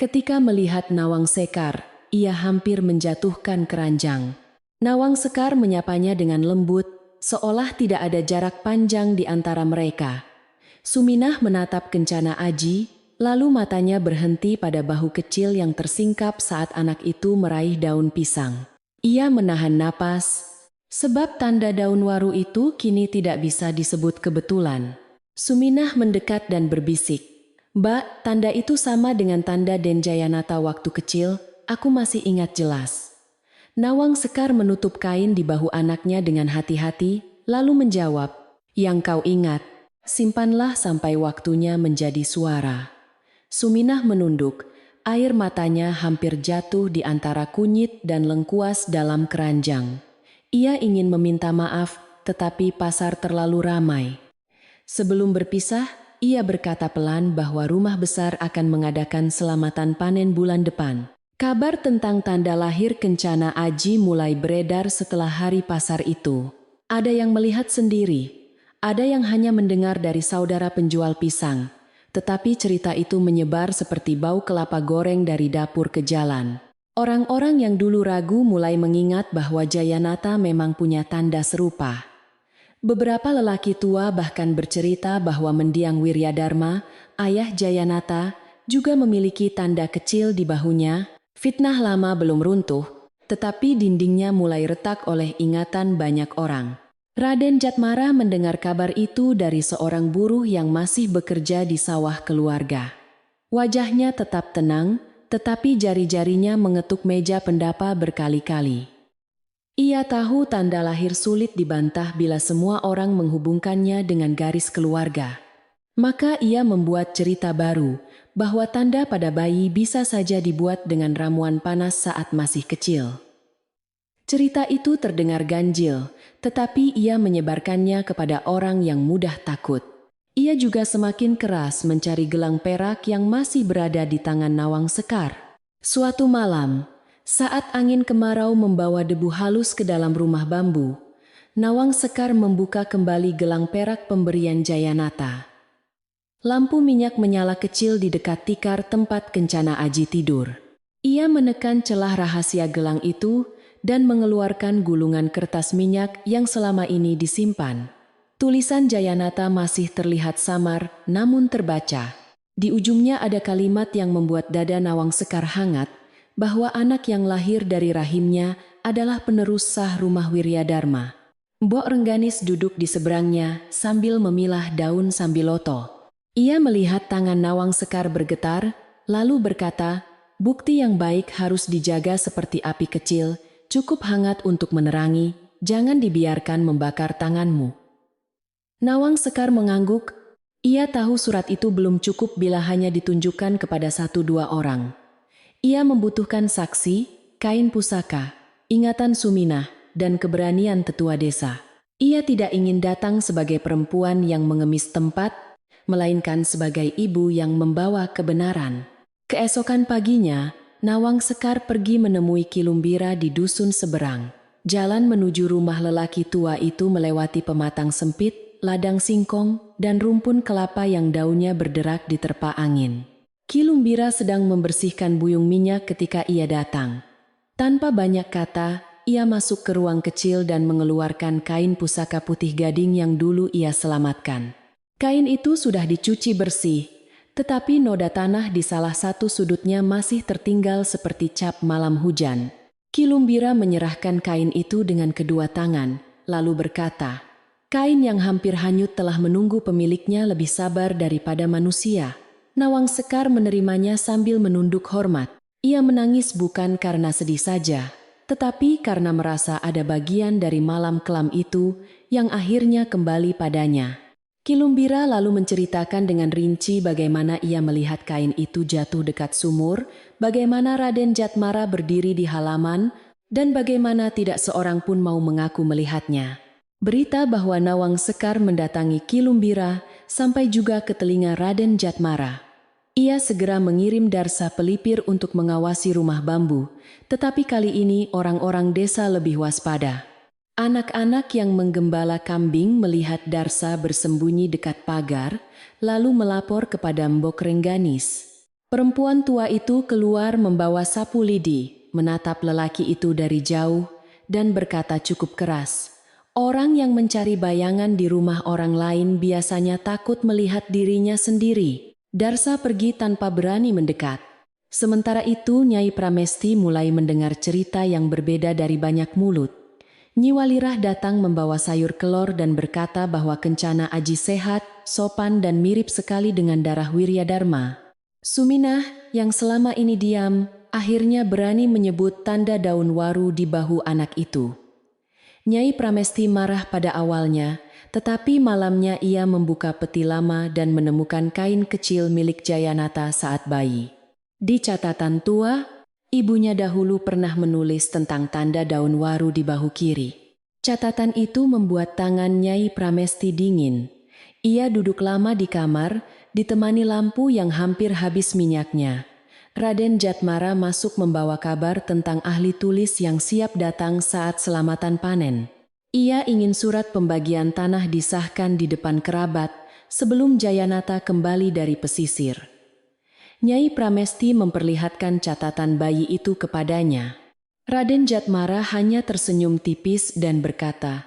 Ketika melihat Nawang Sekar, ia hampir menjatuhkan keranjang. Nawang Sekar menyapanya dengan lembut, seolah tidak ada jarak panjang di antara mereka. Suminah menatap kencana aji, lalu matanya berhenti pada bahu kecil yang tersingkap saat anak itu meraih daun pisang. Ia menahan napas, sebab tanda daun waru itu kini tidak bisa disebut kebetulan. Suminah mendekat dan berbisik, "Mbak, tanda itu sama dengan tanda Den Jayanata waktu kecil, aku masih ingat jelas." Nawang Sekar menutup kain di bahu anaknya dengan hati-hati, lalu menjawab, "Yang kau ingat, simpanlah sampai waktunya menjadi suara." Suminah menunduk, air matanya hampir jatuh di antara kunyit dan lengkuas dalam keranjang. Ia ingin meminta maaf, tetapi pasar terlalu ramai. Sebelum berpisah, ia berkata pelan bahwa rumah besar akan mengadakan selamatan panen bulan depan. Kabar tentang tanda lahir Kencana Aji mulai beredar setelah hari pasar itu. Ada yang melihat sendiri, ada yang hanya mendengar dari saudara penjual pisang. Tetapi cerita itu menyebar seperti bau kelapa goreng dari dapur ke jalan. Orang-orang yang dulu ragu mulai mengingat bahwa Jayanata memang punya tanda serupa. Beberapa lelaki tua bahkan bercerita bahwa mendiang Wiryadharma, ayah Jayanata, juga memiliki tanda kecil di bahunya. Fitnah lama belum runtuh, tetapi dindingnya mulai retak oleh ingatan banyak orang. Raden Jatmara mendengar kabar itu dari seorang buruh yang masih bekerja di sawah keluarga. Wajahnya tetap tenang, tetapi jari-jarinya mengetuk meja pendapa berkali-kali. Ia tahu tanda lahir sulit dibantah bila semua orang menghubungkannya dengan garis keluarga. Maka ia membuat cerita baru, bahwa tanda pada bayi bisa saja dibuat dengan ramuan panas saat masih kecil. Cerita itu terdengar ganjil, tetapi ia menyebarkannya kepada orang yang mudah takut. Ia juga semakin keras mencari gelang perak yang masih berada di tangan Nawang Sekar. Suatu malam, saat angin kemarau membawa debu halus ke dalam rumah bambu, Nawang Sekar membuka kembali gelang perak pemberian Jayanata. Lampu minyak menyala kecil di dekat tikar tempat Kencana Aji tidur. Ia menekan celah rahasia gelang itu dan mengeluarkan gulungan kertas minyak yang selama ini disimpan. Tulisan Jayanata masih terlihat samar, namun terbaca. Di ujungnya ada kalimat yang membuat dada Nawang Sekar hangat, bahwa anak yang lahir dari rahimnya adalah penerus sah rumah Wiryadharma. Mbok Rengganis duduk di seberangnya sambil memilah daun sambiloto. Ia melihat tangan Nawang Sekar bergetar, lalu berkata, "Bukti yang baik harus dijaga seperti api kecil, cukup hangat untuk menerangi, jangan dibiarkan membakar tanganmu." Nawang Sekar mengangguk. Ia tahu surat itu belum cukup bila hanya ditunjukkan kepada 1-2 orang. Ia membutuhkan saksi, kain pusaka, ingatan Suminah, dan keberanian tetua desa. Ia tidak ingin datang sebagai perempuan yang mengemis tempat, melainkan sebagai ibu yang membawa kebenaran. Keesokan paginya, Nawang Sekar pergi menemui Kilumbira di dusun seberang. Jalan menuju rumah lelaki tua itu melewati pematang sempit, ladang singkong, dan rumpun kelapa yang daunnya berderak diterpa angin. Kilumbira sedang membersihkan buyung minyak ketika ia datang. Tanpa banyak kata, ia masuk ke ruang kecil dan mengeluarkan kain pusaka putih gading yang dulu ia selamatkan. Kain itu sudah dicuci bersih, tetapi noda tanah di salah satu sudutnya masih tertinggal seperti cap malam hujan. Ki Lumbira menyerahkan kain itu dengan kedua tangan, lalu berkata, "Kain yang hampir hanyut telah menunggu pemiliknya lebih sabar daripada manusia." Nawang Sekar menerimanya sambil menunduk hormat. Ia menangis bukan karena sedih saja, tetapi karena merasa ada bagian dari malam kelam itu yang akhirnya kembali padanya. Ki Lumbira lalu menceritakan dengan rinci bagaimana ia melihat kain itu jatuh dekat sumur, bagaimana Raden Jatmara berdiri di halaman, dan bagaimana tidak seorang pun mau mengaku melihatnya. Berita bahwa Nawang Sekar mendatangi Ki Lumbira sampai juga ke telinga Raden Jatmara. Ia segera mengirim Darsa pelipir untuk mengawasi rumah bambu, tetapi kali ini orang-orang desa lebih waspada. Anak-anak yang menggembala kambing melihat Darsa bersembunyi dekat pagar, lalu melapor kepada Mbok Rengganis. Perempuan tua itu keluar membawa sapu lidi, menatap lelaki itu dari jauh, dan berkata cukup keras, "Orang yang mencari bayangan di rumah orang lain biasanya takut melihat dirinya sendiri." Darsa pergi tanpa berani mendekat. Sementara itu Nyai Pramesti mulai mendengar cerita yang berbeda dari banyak mulut. Nyi Walirah datang membawa sayur kelor dan berkata bahwa Kencana Aji sehat, sopan dan mirip sekali dengan darah Wiryadharma. Suminah, yang selama ini diam, akhirnya berani menyebut tanda daun waru di bahu anak itu. Nyai Pramesti marah pada awalnya, tetapi malamnya ia membuka peti lama dan menemukan kain kecil milik Jayanata saat bayi. Di catatan tua, ibunya dahulu pernah menulis tentang tanda daun waru di bahu kiri. Catatan itu membuat tangan Nyai Pramesti dingin. Ia duduk lama di kamar, ditemani lampu yang hampir habis minyaknya. Raden Jatmara masuk membawa kabar tentang ahli tulis yang siap datang saat selamatan panen. Ia ingin surat pembagian tanah disahkan di depan kerabat sebelum Jayanata kembali dari pesisir. Nyai Pramesti memperlihatkan catatan bayi itu kepadanya. Raden Jatmara hanya tersenyum tipis dan berkata,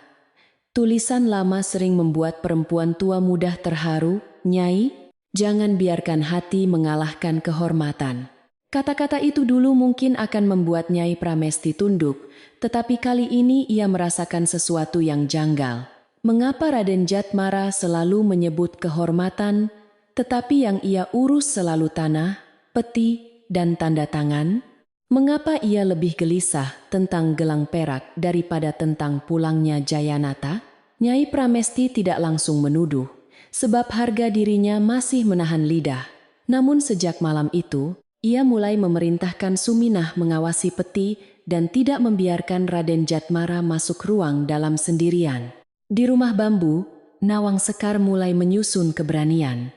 "Tulisan lama sering membuat perempuan tua mudah terharu, Nyai. Jangan biarkan hati mengalahkan kehormatan." Kata-kata itu dulu mungkin akan membuat Nyai Pramesti tunduk, tetapi kali ini ia merasakan sesuatu yang janggal. Mengapa Raden Jatmara selalu menyebut kehormatan, tetapi yang ia urus selalu tanah, peti, dan tanda tangan? Mengapa ia lebih gelisah tentang gelang perak daripada tentang pulangnya Jayanata? Nyai Pramesti tidak langsung menuduh, sebab harga dirinya masih menahan lidah. Namun sejak malam itu, ia mulai memerintahkan Suminah mengawasi peti dan tidak membiarkan Raden Jatmara masuk ruang dalam sendirian. Di rumah bambu, Nawang Sekar mulai menyusun keberanian.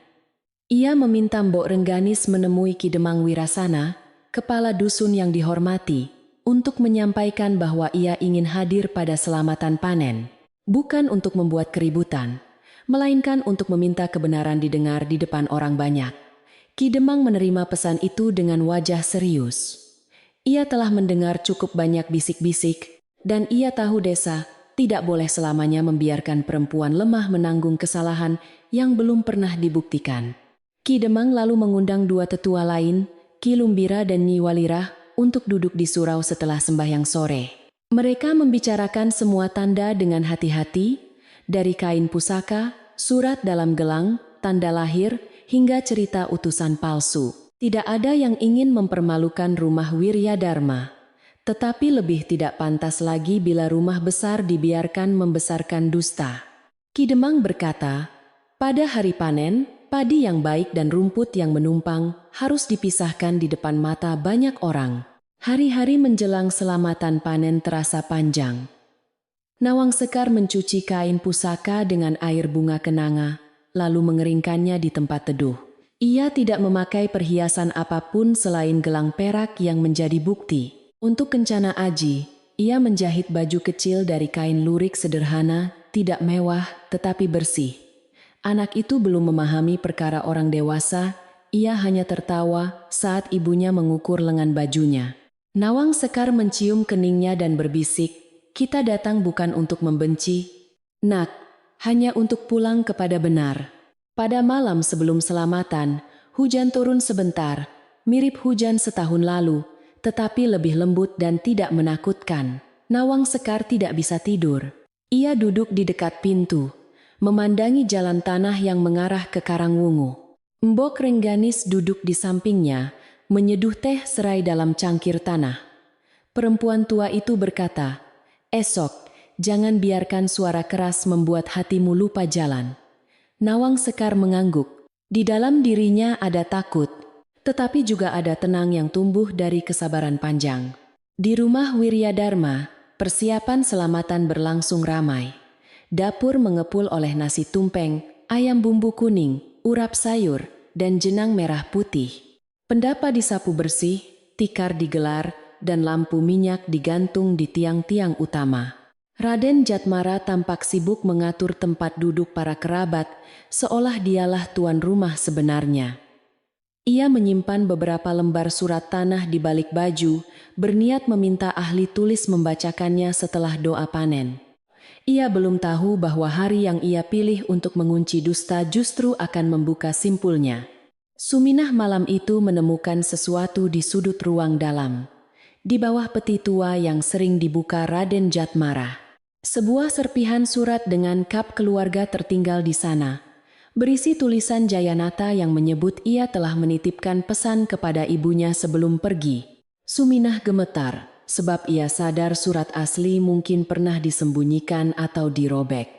Ia meminta Mbok Rengganis menemui Ki Demang Wirasana, kepala dusun yang dihormati, untuk menyampaikan bahwa ia ingin hadir pada selamatan panen, bukan untuk membuat keributan, melainkan untuk meminta kebenaran didengar di depan orang banyak. Ki Demang menerima pesan itu dengan wajah serius. Ia telah mendengar cukup banyak bisik-bisik, dan ia tahu desa tidak boleh selamanya membiarkan perempuan lemah menanggung kesalahan yang belum pernah dibuktikan. Ki Demang lalu mengundang dua tetua lain, Ki Lumbira dan Nyi Walirah, untuk duduk di surau setelah sembahyang sore. Mereka membicarakan semua tanda dengan hati-hati, dari kain pusaka, surat dalam gelang, tanda lahir, hingga cerita utusan palsu. Tidak ada yang ingin mempermalukan rumah Wiryadharma. Tetapi lebih tidak pantas lagi bila rumah besar dibiarkan membesarkan dusta. Ki Demang berkata, pada hari panen, padi yang baik dan rumput yang menumpang harus dipisahkan di depan mata banyak orang. Hari-hari menjelang selamatan panen terasa panjang. Nawang Sekar mencuci kain pusaka dengan air bunga kenanga, lalu mengeringkannya di tempat teduh. Ia tidak memakai perhiasan apapun selain gelang perak yang menjadi bukti. Untuk Kencana Aji, ia menjahit baju kecil dari kain lurik sederhana, tidak mewah tetapi bersih. Anak itu belum memahami perkara orang dewasa, ia hanya tertawa saat ibunya mengukur lengan bajunya. Nawang Sekar mencium keningnya dan berbisik, "Kita datang bukan untuk membenci, Nak, hanya untuk pulang kepada benar." Pada malam sebelum selamatan, hujan turun sebentar, mirip hujan setahun lalu, tetapi lebih lembut dan tidak menakutkan. Nawang Sekar tidak bisa tidur. Ia duduk di dekat pintu, memandangi jalan tanah yang mengarah ke Karangwungu. Mbok Rengganis duduk di sampingnya, menyeduh teh serai dalam cangkir tanah. Perempuan tua itu berkata, "Esok, jangan biarkan suara keras membuat hatimu lupa jalan." Nawang Sekar mengangguk. Di dalam dirinya ada takut, tetapi juga ada tenang yang tumbuh dari kesabaran panjang. Di rumah Wiryadharma, persiapan selamatan berlangsung ramai. Dapur mengepul oleh nasi tumpeng, ayam bumbu kuning, urap sayur, dan jenang merah putih. Pendapa disapu bersih, tikar digelar, dan lampu minyak digantung di tiang-tiang utama. Raden Jatmara tampak sibuk mengatur tempat duduk para kerabat, seolah dialah tuan rumah sebenarnya. Ia menyimpan beberapa lembar surat tanah di balik baju, berniat meminta ahli tulis membacakannya setelah doa panen. Ia belum tahu bahwa hari yang ia pilih untuk mengunci dusta justru akan membuka simpulnya. Suminah malam itu menemukan sesuatu di sudut ruang dalam. Di bawah peti tua yang sering dibuka Raden Jatmara. Sebuah serpihan surat dengan kap keluarga tertinggal di sana, berisi tulisan Jayanata yang menyebut ia telah menitipkan pesan kepada ibunya sebelum pergi. Suminah gemetar, sebab ia sadar surat asli mungkin pernah disembunyikan atau dirobek.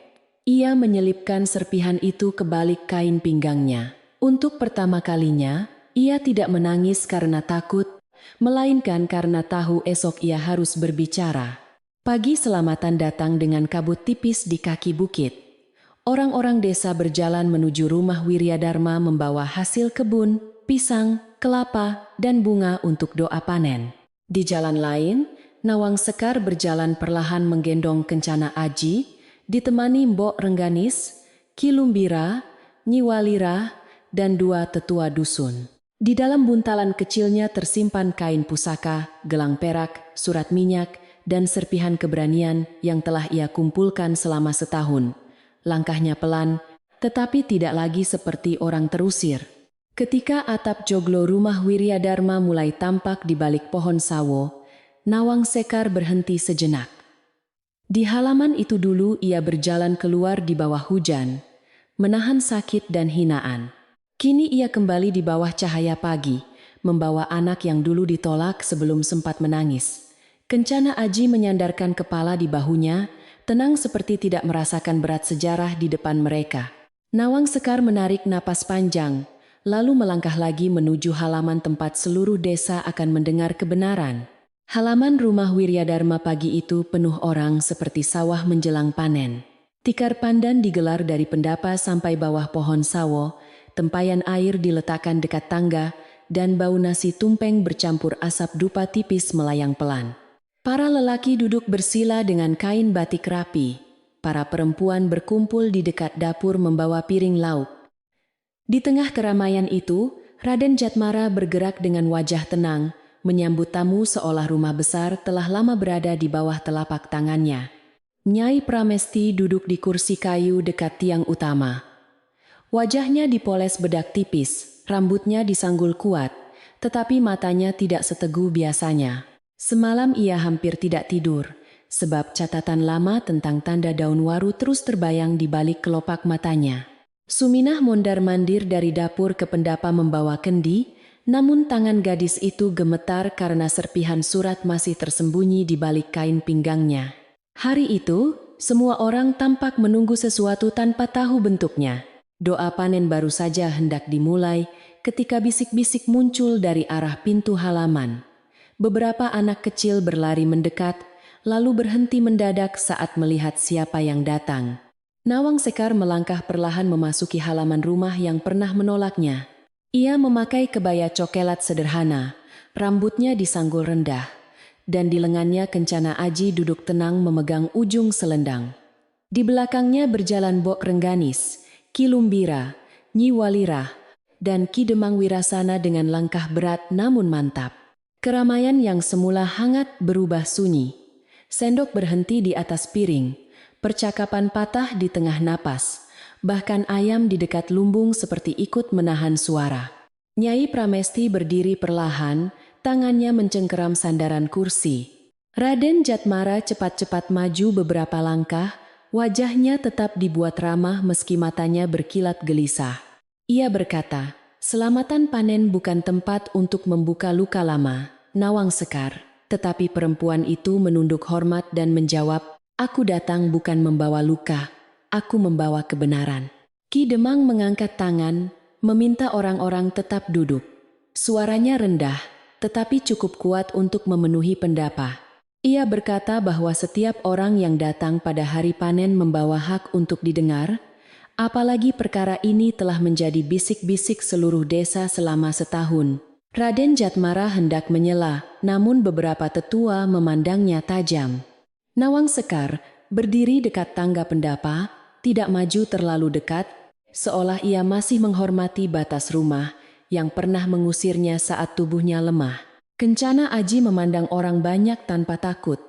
Ia menyelipkan serpihan itu ke balik kain pinggangnya. Untuk pertama kalinya, ia tidak menangis karena takut, melainkan karena tahu esok ia harus berbicara. Pagi selamatan datang dengan kabut tipis di kaki bukit. Orang-orang desa berjalan menuju rumah Wiryadharma membawa hasil kebun, pisang, kelapa, dan bunga untuk doa panen. Di jalan lain, Nawang Sekar berjalan perlahan menggendong Kencana Aji, ditemani Mbok Rengganis, Ki Lumbira, Nyi Walira, dan dua tetua dusun. Di dalam buntalan kecilnya tersimpan kain pusaka, gelang perak, surat minyak, dan serpihan keberanian yang telah ia kumpulkan selama setahun. Langkahnya pelan, tetapi tidak lagi seperti orang terusir. Ketika atap joglo rumah Wiryadharma mulai tampak di balik pohon sawo, Nawang Sekar berhenti sejenak. Di halaman itu dulu ia berjalan keluar di bawah hujan, menahan sakit dan hinaan. Kini ia kembali di bawah cahaya pagi, membawa anak yang dulu ditolak sebelum sempat menangis. Kencana Aji menyandarkan kepala di bahunya, tenang seperti tidak merasakan berat sejarah di depan mereka. Nawang Sekar menarik napas panjang, lalu melangkah lagi menuju halaman tempat seluruh desa akan mendengar kebenaran. Halaman rumah Wiryadharma pagi itu penuh orang seperti sawah menjelang panen. Tikar pandan digelar dari pendapa sampai bawah pohon sawo, tempayan air diletakkan dekat tangga, dan bau nasi tumpeng bercampur asap dupa tipis melayang pelan. Para lelaki duduk bersila dengan kain batik rapi. Para perempuan berkumpul di dekat dapur membawa piring lauk. Di tengah keramaian itu, Raden Jatmara bergerak dengan wajah tenang, menyambut tamu seolah rumah besar telah lama berada di bawah telapak tangannya. Nyai Pramesti duduk di kursi kayu dekat tiang utama. Wajahnya dipoles bedak tipis, rambutnya disanggul kuat, tetapi matanya tidak seteguh biasanya. Semalam ia hampir tidak tidur, sebab catatan lama tentang tanda daun waru terus terbayang di balik kelopak matanya. Suminah mondar-mandir dari dapur ke pendapa membawa kendi, namun tangan gadis itu gemetar karena serpihan surat masih tersembunyi di balik kain pinggangnya. Hari itu, semua orang tampak menunggu sesuatu tanpa tahu bentuknya. Doa panen baru saja hendak dimulai ketika bisik-bisik muncul dari arah pintu halaman. Beberapa anak kecil berlari mendekat, lalu berhenti mendadak saat melihat siapa yang datang. Nawang Sekar melangkah perlahan memasuki halaman rumah yang pernah menolaknya. Ia memakai kebaya cokelat sederhana, rambutnya disanggul rendah, dan di lengannya Kencana Aji duduk tenang memegang ujung selendang. Di belakangnya berjalan Mbok Rengganis, Ki Lumbira, Nyi Walira, dan Ki Demang Wirasana dengan langkah berat namun mantap. Keramaian yang semula hangat berubah sunyi. Sendok berhenti di atas piring, percakapan patah di tengah napas, Bahkan ayam di dekat lumbung seperti ikut menahan suara. Nyai Pramesti berdiri perlahan, tangannya mencengkeram sandaran kursi. Raden Jatmara cepat-cepat maju beberapa langkah, wajahnya tetap dibuat ramah meski matanya berkilat gelisah. Ia berkata, "Selamatan panen bukan tempat untuk membuka luka lama, Nawang Sekar." Tetapi perempuan itu menunduk hormat dan menjawab, "Aku datang bukan membawa luka. Aku membawa kebenaran." Ki Demang mengangkat tangan, meminta orang-orang tetap duduk. Suaranya rendah, tetapi cukup kuat untuk memenuhi pendapa. Ia berkata bahwa setiap orang yang datang pada hari panen membawa hak untuk didengar, apalagi perkara ini telah menjadi bisik-bisik seluruh desa selama setahun. Raden Jatmara hendak menyela, namun beberapa tetua memandangnya tajam. Nawang Sekar berdiri dekat tangga pendapa, tidak maju terlalu dekat, seolah ia masih menghormati batas rumah yang pernah mengusirnya saat tubuhnya lemah. Kencana Aji memandang orang banyak tanpa takut.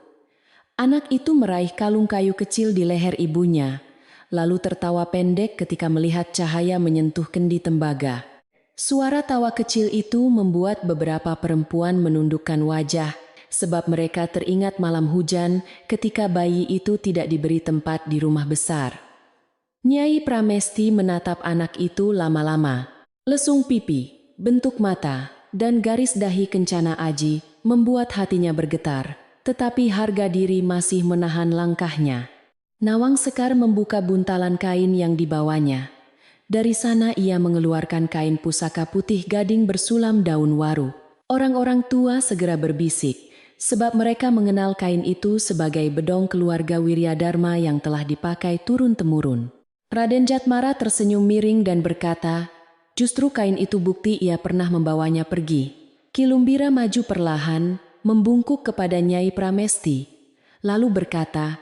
Anak itu meraih kalung kayu kecil di leher ibunya, lalu tertawa pendek ketika melihat cahaya menyentuh kendi tembaga. Suara tawa kecil itu membuat beberapa perempuan menundukkan wajah, sebab mereka teringat malam hujan ketika bayi itu tidak diberi tempat di rumah besar. Nyai Pramesti menatap anak itu lama-lama. Lesung pipi, bentuk mata, dan garis dahi Kencana Aji membuat hatinya bergetar, tetapi harga diri masih menahan langkahnya. Nawang Sekar membuka buntalan kain yang dibawanya. Dari sana ia mengeluarkan kain pusaka putih gading bersulam daun waru. Orang-orang tua segera berbisik, sebab mereka mengenal kain itu sebagai bedong keluarga Wiryadharma yang telah dipakai turun-temurun. Raden Jatmara tersenyum miring dan berkata, "Justru kain itu bukti ia pernah membawanya pergi." Ki Lumbira maju perlahan, membungkuk kepada Nyai Pramesti, lalu berkata,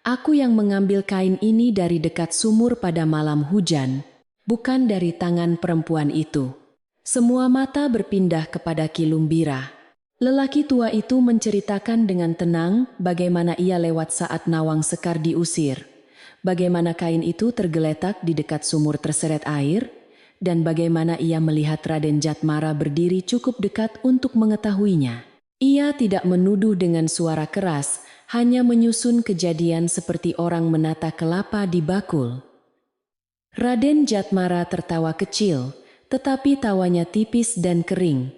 "Aku yang mengambil kain ini dari dekat sumur pada malam hujan, bukan dari tangan perempuan itu." Semua mata berpindah kepada Ki Lumbira. Lelaki tua itu menceritakan dengan tenang bagaimana ia lewat saat Nawang Sekar diusir, bagaimana kain itu tergeletak di dekat sumur terseret air, dan bagaimana ia melihat Raden Jatmara berdiri cukup dekat untuk mengetahuinya. Ia tidak menuduh dengan suara keras, hanya menyusun kejadian seperti orang menata kelapa di bakul. Raden Jatmara tertawa kecil, tetapi tawanya tipis dan kering.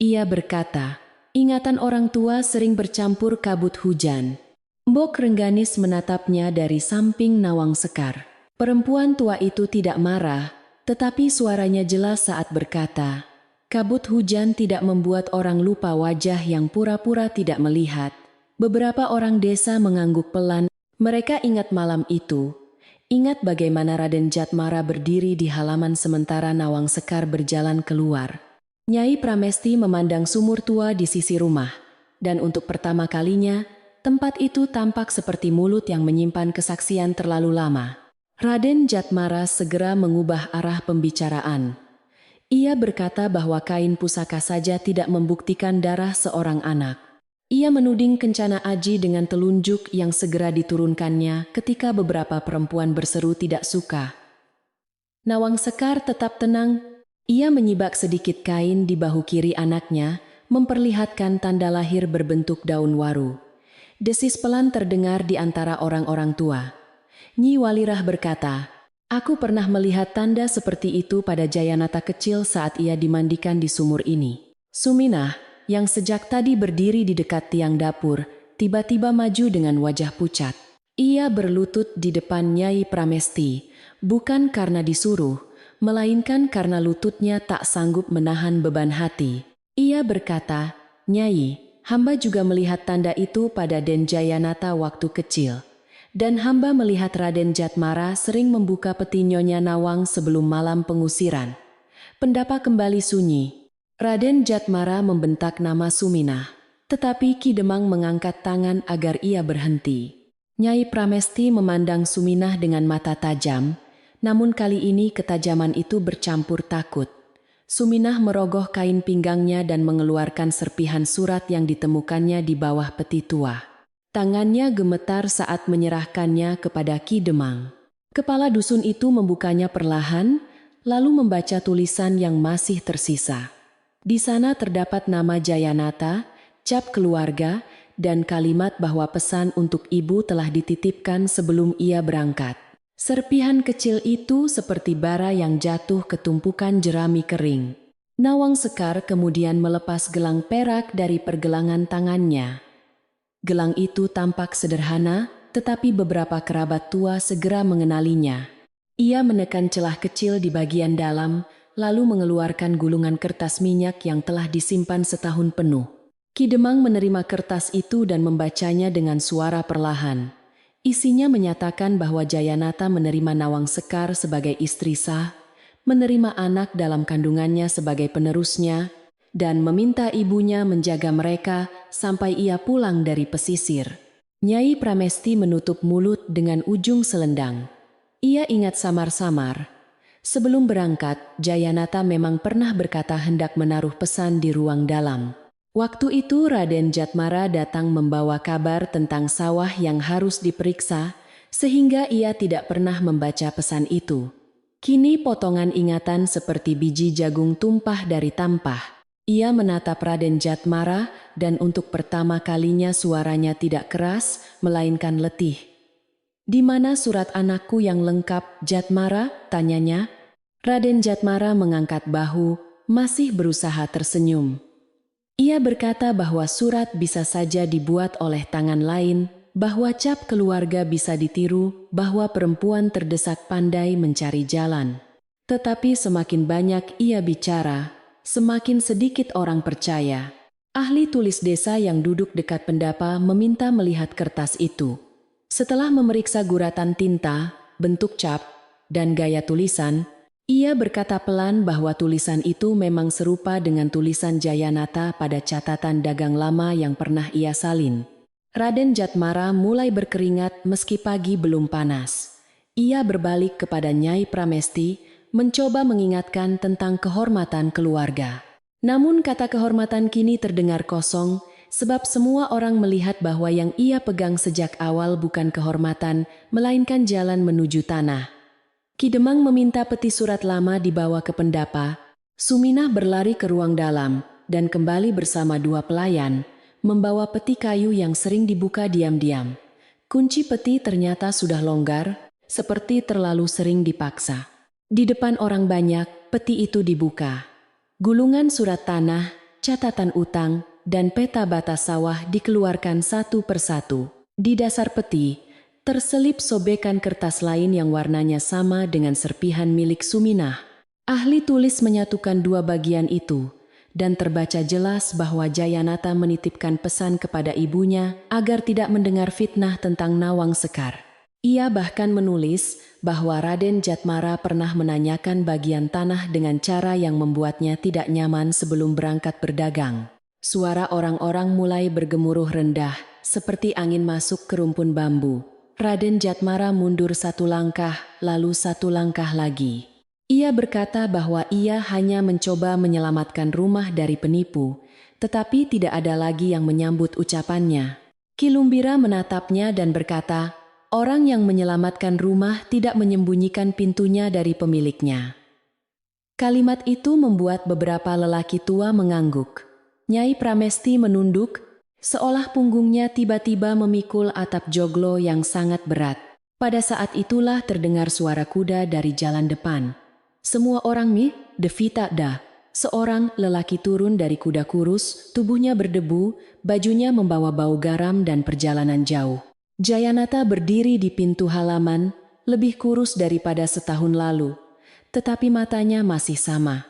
Ia berkata, "Ingatan orang tua sering bercampur kabut hujan." Mbok Rengganis menatapnya dari samping Nawang Sekar. Perempuan tua itu tidak marah, tetapi suaranya jelas saat berkata, "Kabut hujan tidak membuat orang lupa wajah yang pura-pura tidak melihat." Beberapa orang desa mengangguk pelan. Mereka ingat malam itu. Ingat bagaimana Raden Jatmara berdiri di halaman sementara Nawang Sekar berjalan keluar. Nyai Pramesti memandang sumur tua di sisi rumah, dan untuk pertama kalinya, tempat itu tampak seperti mulut yang menyimpan kesaksian terlalu lama. Raden Jatmara segera mengubah arah pembicaraan. Ia berkata bahwa kain pusaka saja tidak membuktikan darah seorang anak. Ia menuding Kencana Aji dengan telunjuk yang segera diturunkannya ketika beberapa perempuan berseru tidak suka. Nawang Sekar tetap tenang. Ia menyibak sedikit kain di bahu kiri anaknya, memperlihatkan tanda lahir berbentuk daun waru. Desis pelan terdengar di antara orang-orang tua. Nyi Walirah berkata, "Aku pernah melihat tanda seperti itu pada Jayanata kecil saat ia dimandikan di sumur ini." Suminah, yang sejak tadi berdiri di dekat tiang dapur, tiba-tiba maju dengan wajah pucat. Ia berlutut di depan Nyai Pramesti, bukan karena disuruh, melainkan karena lututnya tak sanggup menahan beban hati. Ia berkata, "Nyai, hamba juga melihat tanda itu pada Den Jayanata waktu kecil. Dan hamba melihat Raden Jatmara sering membuka peti Nyonya Nawang sebelum malam pengusiran." Pendapa kembali sunyi. Raden Jatmara membentak nama Suminah, tetapi Ki Demang mengangkat tangan agar ia berhenti. Nyai Pramesti memandang Suminah dengan mata tajam, namun kali ini ketajaman itu bercampur takut. Suminah merogoh kain pinggangnya dan mengeluarkan serpihan surat yang ditemukannya di bawah peti tua. Tangannya gemetar saat menyerahkannya kepada Ki Demang. Kepala dusun itu membukanya perlahan, lalu membaca tulisan yang masih tersisa. Di sana terdapat nama Jayanata, cap keluarga, dan kalimat bahwa pesan untuk ibu telah dititipkan sebelum ia berangkat. Serpihan kecil itu seperti bara yang jatuh ke tumpukan jerami kering. Nawang Sekar kemudian melepas gelang perak dari pergelangan tangannya. Gelang itu tampak sederhana, tetapi beberapa kerabat tua segera mengenalinya. Ia menekan celah kecil di bagian dalam, lalu mengeluarkan gulungan kertas minyak yang telah disimpan setahun penuh. Ki Demang menerima kertas itu dan membacanya dengan suara perlahan. Isinya menyatakan bahwa Jayanata menerima Nawang Sekar sebagai istri sah, menerima anak dalam kandungannya sebagai penerusnya, dan meminta ibunya menjaga mereka sampai ia pulang dari pesisir. Nyai Pramesti menutup mulut dengan ujung selendang. Ia ingat samar-samar. Sebelum berangkat, Jayanata memang pernah berkata hendak menaruh pesan di ruang dalam. Waktu itu Raden Jatmara datang membawa kabar tentang sawah yang harus diperiksa, sehingga ia tidak pernah membaca pesan itu. Kini potongan ingatan seperti biji jagung tumpah dari tampah. Ia menatap Raden Jatmara dan untuk pertama kalinya suaranya tidak keras, melainkan letih. "Di mana surat anakku yang lengkap, Jatmara?" tanyanya. Raden Jatmara mengangkat bahu, masih berusaha tersenyum. Ia berkata bahwa surat bisa saja dibuat oleh tangan lain, bahwa cap keluarga bisa ditiru, bahwa perempuan terdesak pandai mencari jalan. Tetapi semakin banyak ia bicara, semakin sedikit orang percaya. Ahli tulis desa yang duduk dekat pendapa meminta melihat kertas itu. Setelah memeriksa guratan tinta, bentuk cap, dan gaya tulisan, ia berkata pelan bahwa tulisan itu memang serupa dengan tulisan Jayanata pada catatan dagang lama yang pernah ia salin. Raden Jatmara mulai berkeringat meski pagi belum panas. Ia berbalik kepada Nyai Pramesti, mencoba mengingatkan tentang kehormatan keluarga. Namun kata kehormatan kini terdengar kosong, sebab semua orang melihat bahwa yang ia pegang sejak awal bukan kehormatan, melainkan jalan menuju tanah. Ki Demang meminta peti surat lama dibawa ke pendapa. Suminah berlari ke ruang dalam dan kembali bersama dua pelayan, membawa peti kayu yang sering dibuka diam-diam. Kunci peti ternyata sudah longgar, seperti terlalu sering dipaksa. Di depan orang banyak, peti itu dibuka. Gulungan surat tanah, catatan utang, dan peta batas sawah dikeluarkan satu persatu. Di dasar peti, terselip sobekan kertas lain yang warnanya sama dengan serpihan milik Suminah. Ahli tulis menyatukan dua bagian itu, dan terbaca jelas bahwa Jayanata menitipkan pesan kepada ibunya agar tidak mendengar fitnah tentang Nawang Sekar. Ia bahkan menulis bahwa Raden Jatmara pernah menanyakan bagian tanah dengan cara yang membuatnya tidak nyaman sebelum berangkat berdagang. Suara orang-orang mulai bergemuruh rendah, seperti angin masuk ke rumpun bambu. Raden Jatmara mundur satu langkah, lalu satu langkah lagi. Ia berkata bahwa ia hanya mencoba menyelamatkan rumah dari penipu, tetapi tidak ada lagi yang menyambut ucapannya. Ki Lumbira menatapnya dan berkata, "Orang yang menyelamatkan rumah tidak menyembunyikan pintunya dari pemiliknya." Kalimat itu membuat beberapa lelaki tua mengangguk. Nyai Pramesti menunduk, seolah punggungnya tiba-tiba memikul atap joglo yang sangat berat. Pada saat itulah terdengar suara kuda dari jalan depan. "Semua orang Devita dah." Seorang lelaki turun dari kuda kurus, tubuhnya berdebu, bajunya membawa bau garam dan perjalanan jauh. Jayanata berdiri di pintu halaman, lebih kurus daripada setahun lalu, tetapi matanya masih sama.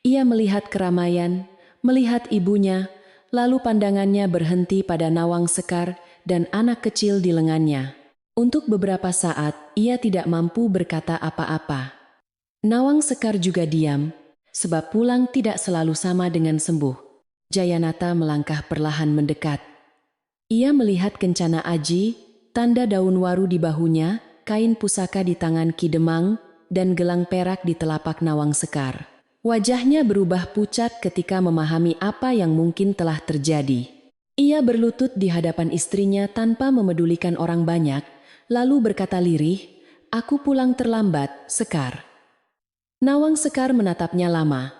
Ia melihat keramaian, melihat ibunya, lalu pandangannya berhenti pada Nawang Sekar dan anak kecil di lengannya. Untuk beberapa saat, ia tidak mampu berkata apa-apa. Nawang Sekar juga diam, sebab pulang tidak selalu sama dengan sembuh. Jayanata melangkah perlahan mendekat. Ia melihat kencana aji, tanda daun waru di bahunya, kain pusaka di tangan Ki Demang, dan gelang perak di telapak Nawang Sekar. Wajahnya berubah pucat ketika memahami apa yang mungkin telah terjadi. Ia berlutut di hadapan istrinya tanpa memedulikan orang banyak, lalu berkata lirih, Aku pulang terlambat, Sekar. Nawang Sekar menatapnya lama.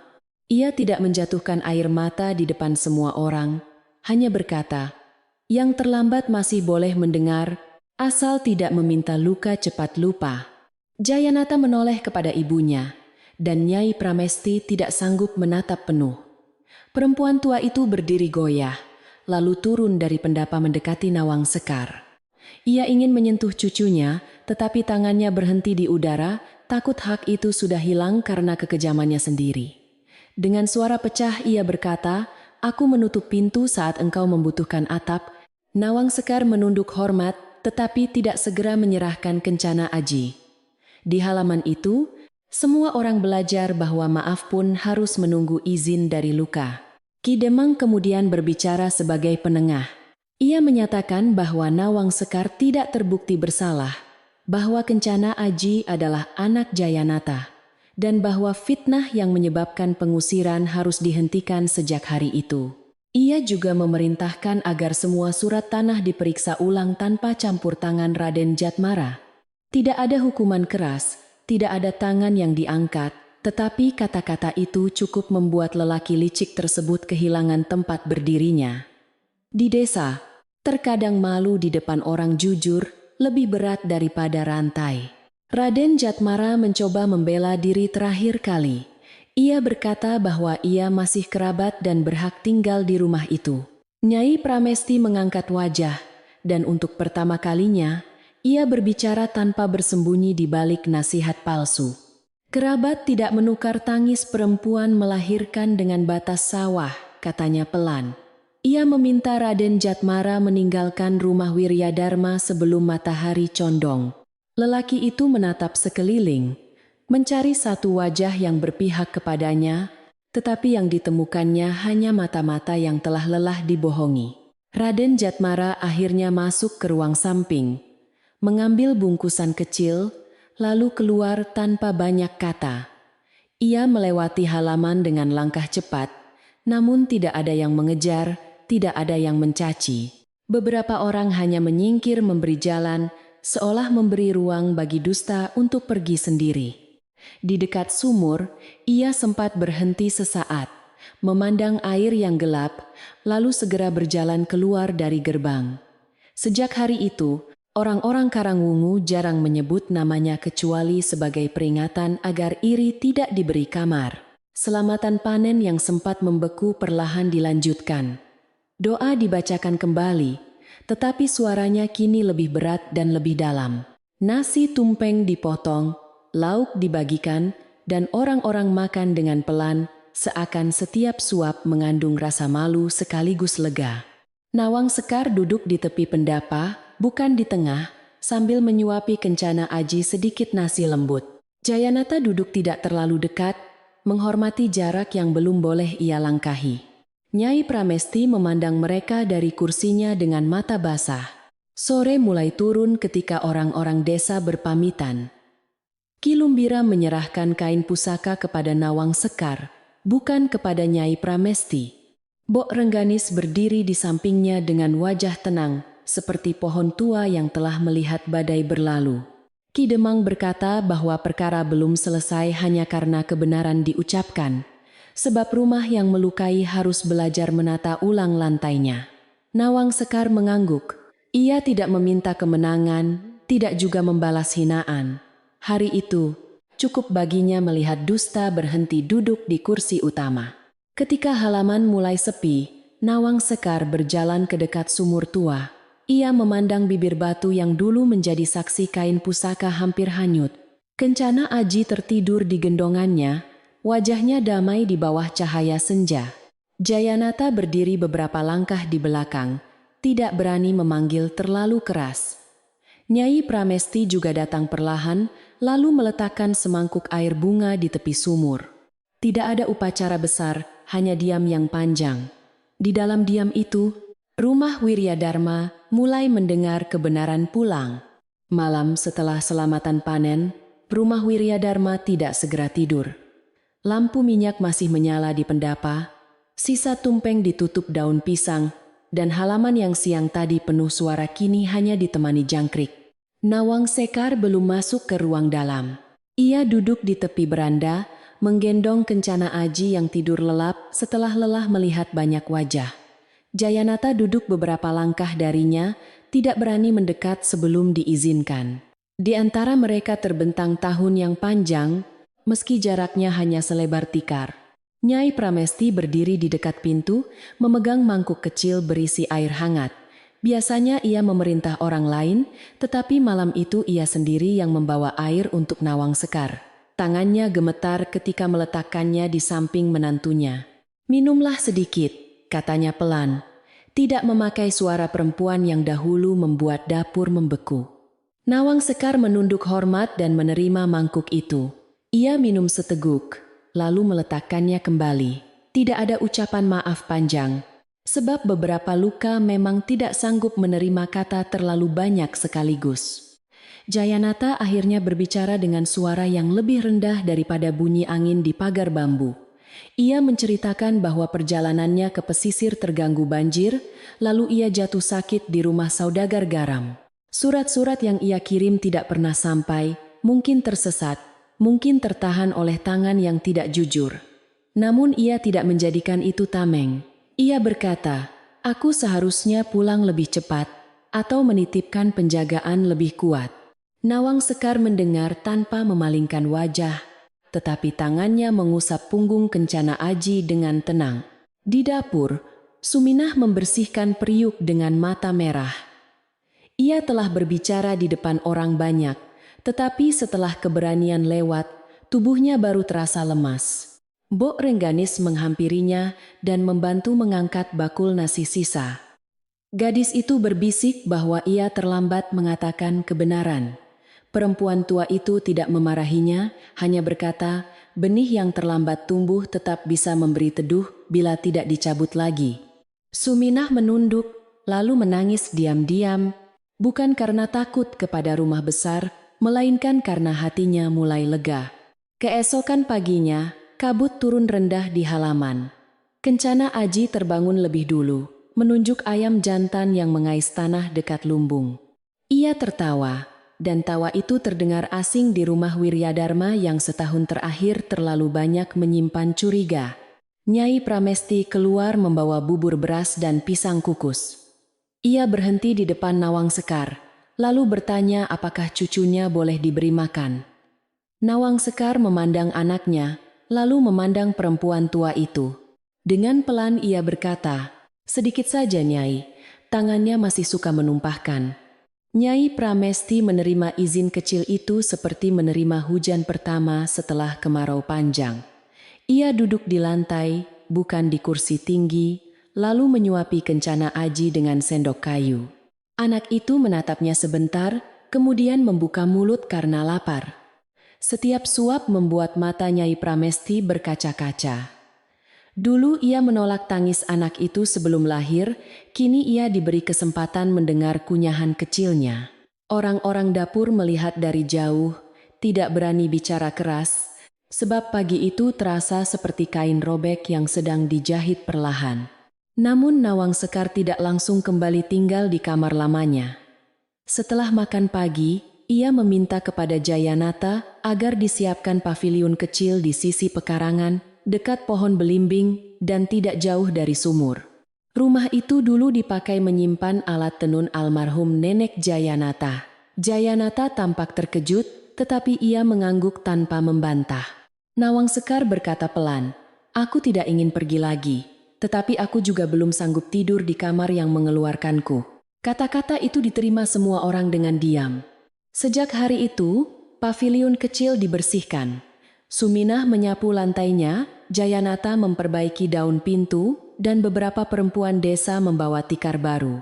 Ia tidak menjatuhkan air mata di depan semua orang, hanya berkata, "Yang terlambat masih boleh mendengar, asal tidak meminta luka cepat lupa." Jayanata menoleh kepada ibunya, dan Nyai Pramesti tidak sanggup menatap penuh. Perempuan tua itu berdiri goyah, lalu turun dari pendapa mendekati Nawang Sekar. Ia ingin menyentuh cucunya, tetapi tangannya berhenti di udara, takut hak itu sudah hilang karena kekejamannya sendiri. Dengan suara pecah ia berkata, "Aku menutup pintu saat engkau membutuhkan atap." Nawang Sekar menunduk hormat, tetapi tidak segera menyerahkan kencana aji. Di halaman itu, semua orang belajar bahwa maaf pun harus menunggu izin dari luka. Ki Demang kemudian berbicara sebagai penengah. Ia menyatakan bahwa Nawang Sekar tidak terbukti bersalah, bahwa Kencana Aji adalah anak Jayanata, dan bahwa fitnah yang menyebabkan pengusiran harus dihentikan sejak hari itu. Ia juga memerintahkan agar semua surat tanah diperiksa ulang tanpa campur tangan Raden Jatmara. Tidak ada hukuman keras, tidak ada tangan yang diangkat, tetapi kata-kata itu cukup membuat lelaki licik tersebut kehilangan tempat berdirinya. Di desa, terkadang malu di depan orang jujur lebih berat daripada rantai. Raden Jatmara mencoba membela diri terakhir kali. Ia berkata bahwa ia masih kerabat dan berhak tinggal di rumah itu. Nyai Pramesti mengangkat wajah, dan untuk pertama kalinya, ia berbicara tanpa bersembunyi di balik nasihat palsu. "Kerabat tidak menukar tangis perempuan melahirkan dengan batas sawah," katanya pelan. Ia meminta Raden Jatmara meninggalkan rumah Wiryadharma sebelum matahari condong. Lelaki itu menatap sekeliling, mencari satu wajah yang berpihak kepadanya, tetapi yang ditemukannya hanya mata-mata yang telah lelah dibohongi. Raden Jatmara akhirnya masuk ke ruang samping, mengambil bungkusan kecil, lalu keluar tanpa banyak kata. Ia melewati halaman dengan langkah cepat, namun tidak ada yang mengejar, tidak ada yang mencaci. Beberapa orang hanya menyingkir memberi jalan, seolah memberi ruang bagi dusta untuk pergi sendiri. Di dekat sumur, ia sempat berhenti sesaat, memandang air yang gelap, lalu segera berjalan keluar dari gerbang. Sejak hari itu, orang-orang Karangwungu jarang menyebut namanya kecuali sebagai peringatan agar iri tidak diberi kamar. Selamatan panen yang sempat membeku perlahan dilanjutkan. Doa dibacakan kembali, tetapi suaranya kini lebih berat dan lebih dalam. Nasi tumpeng dipotong, lauk dibagikan, dan orang-orang makan dengan pelan, seakan setiap suap mengandung rasa malu sekaligus lega. Nawang Sekar duduk di tepi pendapa, bukan di tengah, sambil menyuapi Kencana Aji sedikit nasi lembut. Jayanata duduk tidak terlalu dekat, menghormati jarak yang belum boleh ia langkahi. Nyai Pramesti memandang mereka dari kursinya dengan mata basah. Sore mulai turun ketika orang-orang desa berpamitan. Ki Lumbira menyerahkan kain pusaka kepada Nawang Sekar, bukan kepada Nyai Pramesti. Bok Rengganis berdiri di sampingnya dengan wajah tenang, seperti pohon tua yang telah melihat badai berlalu. Ki Demang berkata bahwa perkara belum selesai hanya karena kebenaran diucapkan, sebab rumah yang melukai harus belajar menata ulang lantainya. Nawang Sekar mengangguk. Ia tidak meminta kemenangan, tidak juga membalas hinaan. Hari itu, cukup baginya melihat dusta berhenti duduk di kursi utama. Ketika halaman mulai sepi, Nawang Sekar berjalan ke dekat sumur tua. Ia memandang bibir batu yang dulu menjadi saksi kain pusaka hampir hanyut. Kencana Aji tertidur di gendongannya, wajahnya damai di bawah cahaya senja. Jayanata berdiri beberapa langkah di belakang, tidak berani memanggil terlalu keras. Nyai Pramesti juga datang perlahan, lalu meletakkan semangkuk air bunga di tepi sumur. Tidak ada upacara besar, hanya diam yang panjang. Di dalam diam itu, rumah Wiryadharma mulai mendengar kebenaran pulang. Malam setelah selamatan panen, rumah Wiryadharma tidak segera tidur. Lampu minyak masih menyala di pendapa, sisa tumpeng ditutup daun pisang, dan halaman yang siang tadi penuh suara kini hanya ditemani jangkrik. Nawang Sekar belum masuk ke ruang dalam. Ia duduk di tepi beranda, menggendong Kencana Aji yang tidur lelap setelah lelah melihat banyak wajah. Jayanata duduk beberapa langkah darinya, tidak berani mendekat sebelum diizinkan. Di antara mereka terbentang tahun yang panjang, meski jaraknya hanya selebar tikar. Nyai Pramesti berdiri di dekat pintu, memegang mangkuk kecil berisi air hangat. Biasanya ia memerintah orang lain, tetapi malam itu ia sendiri yang membawa air untuk Nawang Sekar. Tangannya gemetar ketika meletakkannya di samping menantunya. "Minumlah sedikit," katanya pelan. Tidak memakai suara perempuan yang dahulu membuat dapur membeku. Nawang Sekar menunduk hormat dan menerima mangkuk itu. Ia minum seteguk, lalu meletakkannya kembali. Tidak ada ucapan maaf panjang, sebab beberapa luka memang tidak sanggup menerima kata terlalu banyak sekaligus. Jayanata akhirnya berbicara dengan suara yang lebih rendah daripada bunyi angin di pagar bambu. Ia menceritakan bahwa perjalanannya ke pesisir terganggu banjir, lalu ia jatuh sakit di rumah saudagar garam. Surat-surat yang ia kirim tidak pernah sampai, mungkin tersesat, mungkin tertahan oleh tangan yang tidak jujur. Namun ia tidak menjadikan itu tameng. Ia berkata, "Aku seharusnya pulang lebih cepat, atau menitipkan penjagaan lebih kuat." Nawang Sekar mendengar tanpa memalingkan wajah, tetapi tangannya mengusap punggung Kencana Aji dengan tenang. Di dapur, Suminah membersihkan periuk dengan mata merah. Ia telah berbicara di depan orang banyak, tetapi setelah keberanian lewat, tubuhnya baru terasa lemas. Mbok Rengganis menghampirinya dan membantu mengangkat bakul nasi sisa. Gadis itu berbisik bahwa ia terlambat mengatakan kebenaran. Perempuan tua itu tidak memarahinya, hanya berkata, benih yang terlambat tumbuh tetap bisa memberi teduh bila tidak dicabut lagi. Suminah menunduk, lalu menangis diam-diam, bukan karena takut kepada rumah besar, melainkan karena hatinya mulai lega. Keesokan paginya, kabut turun rendah di halaman. Kencana Aji terbangun lebih dulu, menunjuk ayam jantan yang mengais tanah dekat lumbung. Ia tertawa, dan tawa itu terdengar asing di rumah Wiryadharma yang setahun terakhir terlalu banyak menyimpan curiga. Nyai Pramesti keluar membawa bubur beras dan pisang kukus. Ia berhenti di depan Nawang Sekar, lalu bertanya apakah cucunya boleh diberi makan. Nawang Sekar memandang anaknya, lalu memandang perempuan tua itu. Dengan pelan ia berkata, "Sedikit saja, Nyai." Tangannya masih suka menumpahkan. Nyai Pramesti menerima izin kecil itu seperti menerima hujan pertama setelah kemarau panjang. Ia duduk di lantai, bukan di kursi tinggi, lalu menyuapi Kencana Aji dengan sendok kayu. Anak itu menatapnya sebentar, kemudian membuka mulut karena lapar. Setiap suap membuat mata Nyai Pramesti berkaca-kaca. Dulu ia menolak tangis anak itu sebelum lahir, kini ia diberi kesempatan mendengar kunyahan kecilnya. Orang-orang dapur melihat dari jauh, tidak berani bicara keras, sebab pagi itu terasa seperti kain robek yang sedang dijahit perlahan. Namun Nawang Sekar tidak langsung kembali tinggal di kamar lamanya. Setelah makan pagi, ia meminta kepada Jayanata agar disiapkan paviliun kecil di sisi pekarangan, dekat pohon belimbing dan tidak jauh dari sumur. Rumah itu dulu dipakai menyimpan alat tenun almarhum nenek Jayanata. Jayanata tampak terkejut, tetapi ia mengangguk tanpa membantah. Nawang Sekar berkata pelan, "Aku tidak ingin pergi lagi, tetapi aku juga belum sanggup tidur di kamar yang mengeluarkanku." Kata-kata itu diterima semua orang dengan diam. Sejak hari itu, paviliun kecil dibersihkan. Suminah menyapu lantainya, Jayanata memperbaiki daun pintu, dan beberapa perempuan desa membawa tikar baru.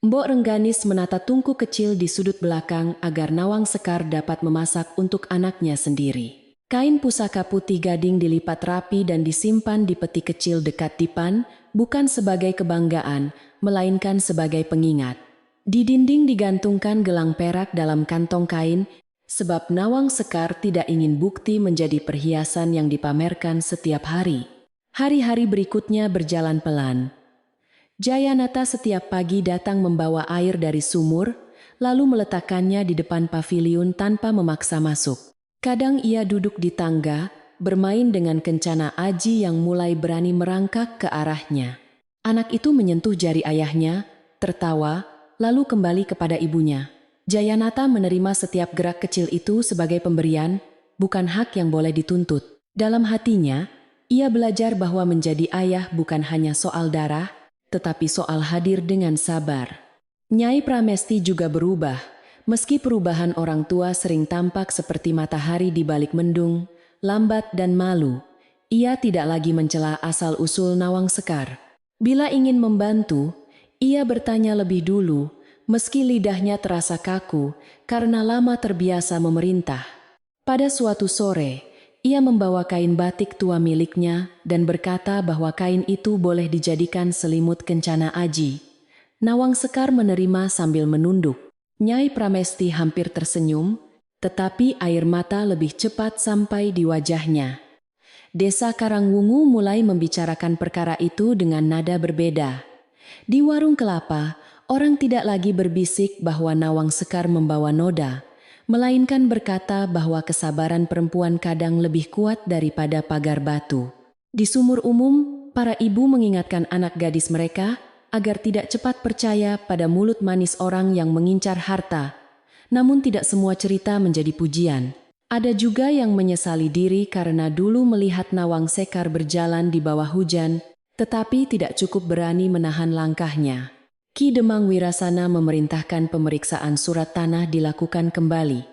Mbok Rengganis menata tungku kecil di sudut belakang agar Nawang Sekar dapat memasak untuk anaknya sendiri. Kain pusaka putih gading dilipat rapi dan disimpan di peti kecil dekat dipan, bukan sebagai kebanggaan, melainkan sebagai pengingat. Di dinding digantungkan gelang perak dalam kantong kain, sebab Nawang Sekar tidak ingin bukti menjadi perhiasan yang dipamerkan setiap hari. Hari-hari berikutnya berjalan pelan. Jayanata setiap pagi datang membawa air dari sumur, lalu meletakkannya di depan paviliun tanpa memaksa masuk. Kadang ia duduk di tangga, bermain dengan kencana Aji yang mulai berani merangkak ke arahnya. Anak itu menyentuh jari ayahnya, tertawa, lalu kembali kepada ibunya. Jayanata menerima setiap gerak kecil itu sebagai pemberian, bukan hak yang boleh dituntut. Dalam hatinya, ia belajar bahwa menjadi ayah bukan hanya soal darah, tetapi soal hadir dengan sabar. Nyai Pramesti juga berubah, meski perubahan orang tua sering tampak seperti matahari di balik mendung, lambat dan malu. Ia tidak lagi mencela asal-usul Nawang Sekar. Bila ingin membantu, ia bertanya lebih dulu, meski lidahnya terasa kaku karena lama terbiasa memerintah. Pada suatu sore, ia membawa kain batik tua miliknya dan berkata bahwa kain itu boleh dijadikan selimut kencana Aji. Nawang Sekar menerima sambil menunduk. Nyai Pramesti hampir tersenyum, tetapi air mata lebih cepat sampai di wajahnya. Desa Karangwungu mulai membicarakan perkara itu dengan nada berbeda. Di warung kelapa, orang tidak lagi berbisik bahwa Nawang Sekar membawa noda, melainkan berkata bahwa kesabaran perempuan kadang lebih kuat daripada pagar batu. Di sumur umum, para ibu mengingatkan anak gadis mereka agar tidak cepat percaya pada mulut manis orang yang mengincar harta. Namun tidak semua cerita menjadi pujian. Ada juga yang menyesali diri karena dulu melihat Nawang Sekar berjalan di bawah hujan, tetapi tidak cukup berani menahan langkahnya. Ki Demang Wirasana memerintahkan pemeriksaan surat tanah dilakukan kembali.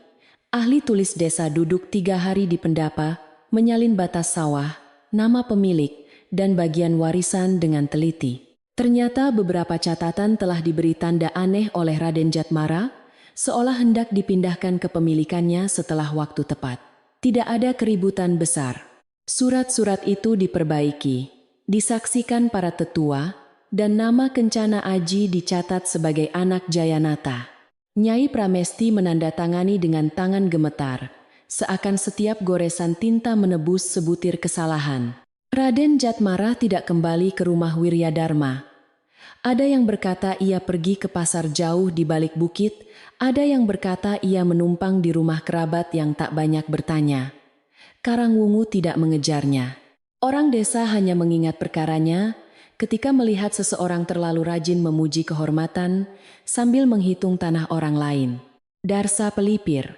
Ahli tulis desa duduk 3 hari di pendapa, menyalin batas sawah, nama pemilik, dan bagian warisan dengan teliti. Ternyata beberapa catatan telah diberi tanda aneh oleh Raden Jatmara, seolah hendak dipindahkan kepemilikannya setelah waktu tepat. Tidak ada keributan besar. Surat-surat itu diperbaiki, disaksikan para tetua, dan nama Kencana Aji dicatat sebagai anak Jayanata. Nyai Pramesti menandatangani dengan tangan gemetar, seakan setiap goresan tinta menebus sebutir kesalahan. Raden Jatmara tidak kembali ke rumah Wiryadharma. Ada yang berkata ia pergi ke pasar jauh di balik bukit, ada yang berkata ia menumpang di rumah kerabat yang tak banyak bertanya. Karangwungu tidak mengejarnya. Orang desa hanya mengingat perkaranya ketika melihat seseorang terlalu rajin memuji kehormatan sambil menghitung tanah orang lain. Darsa Pelipir,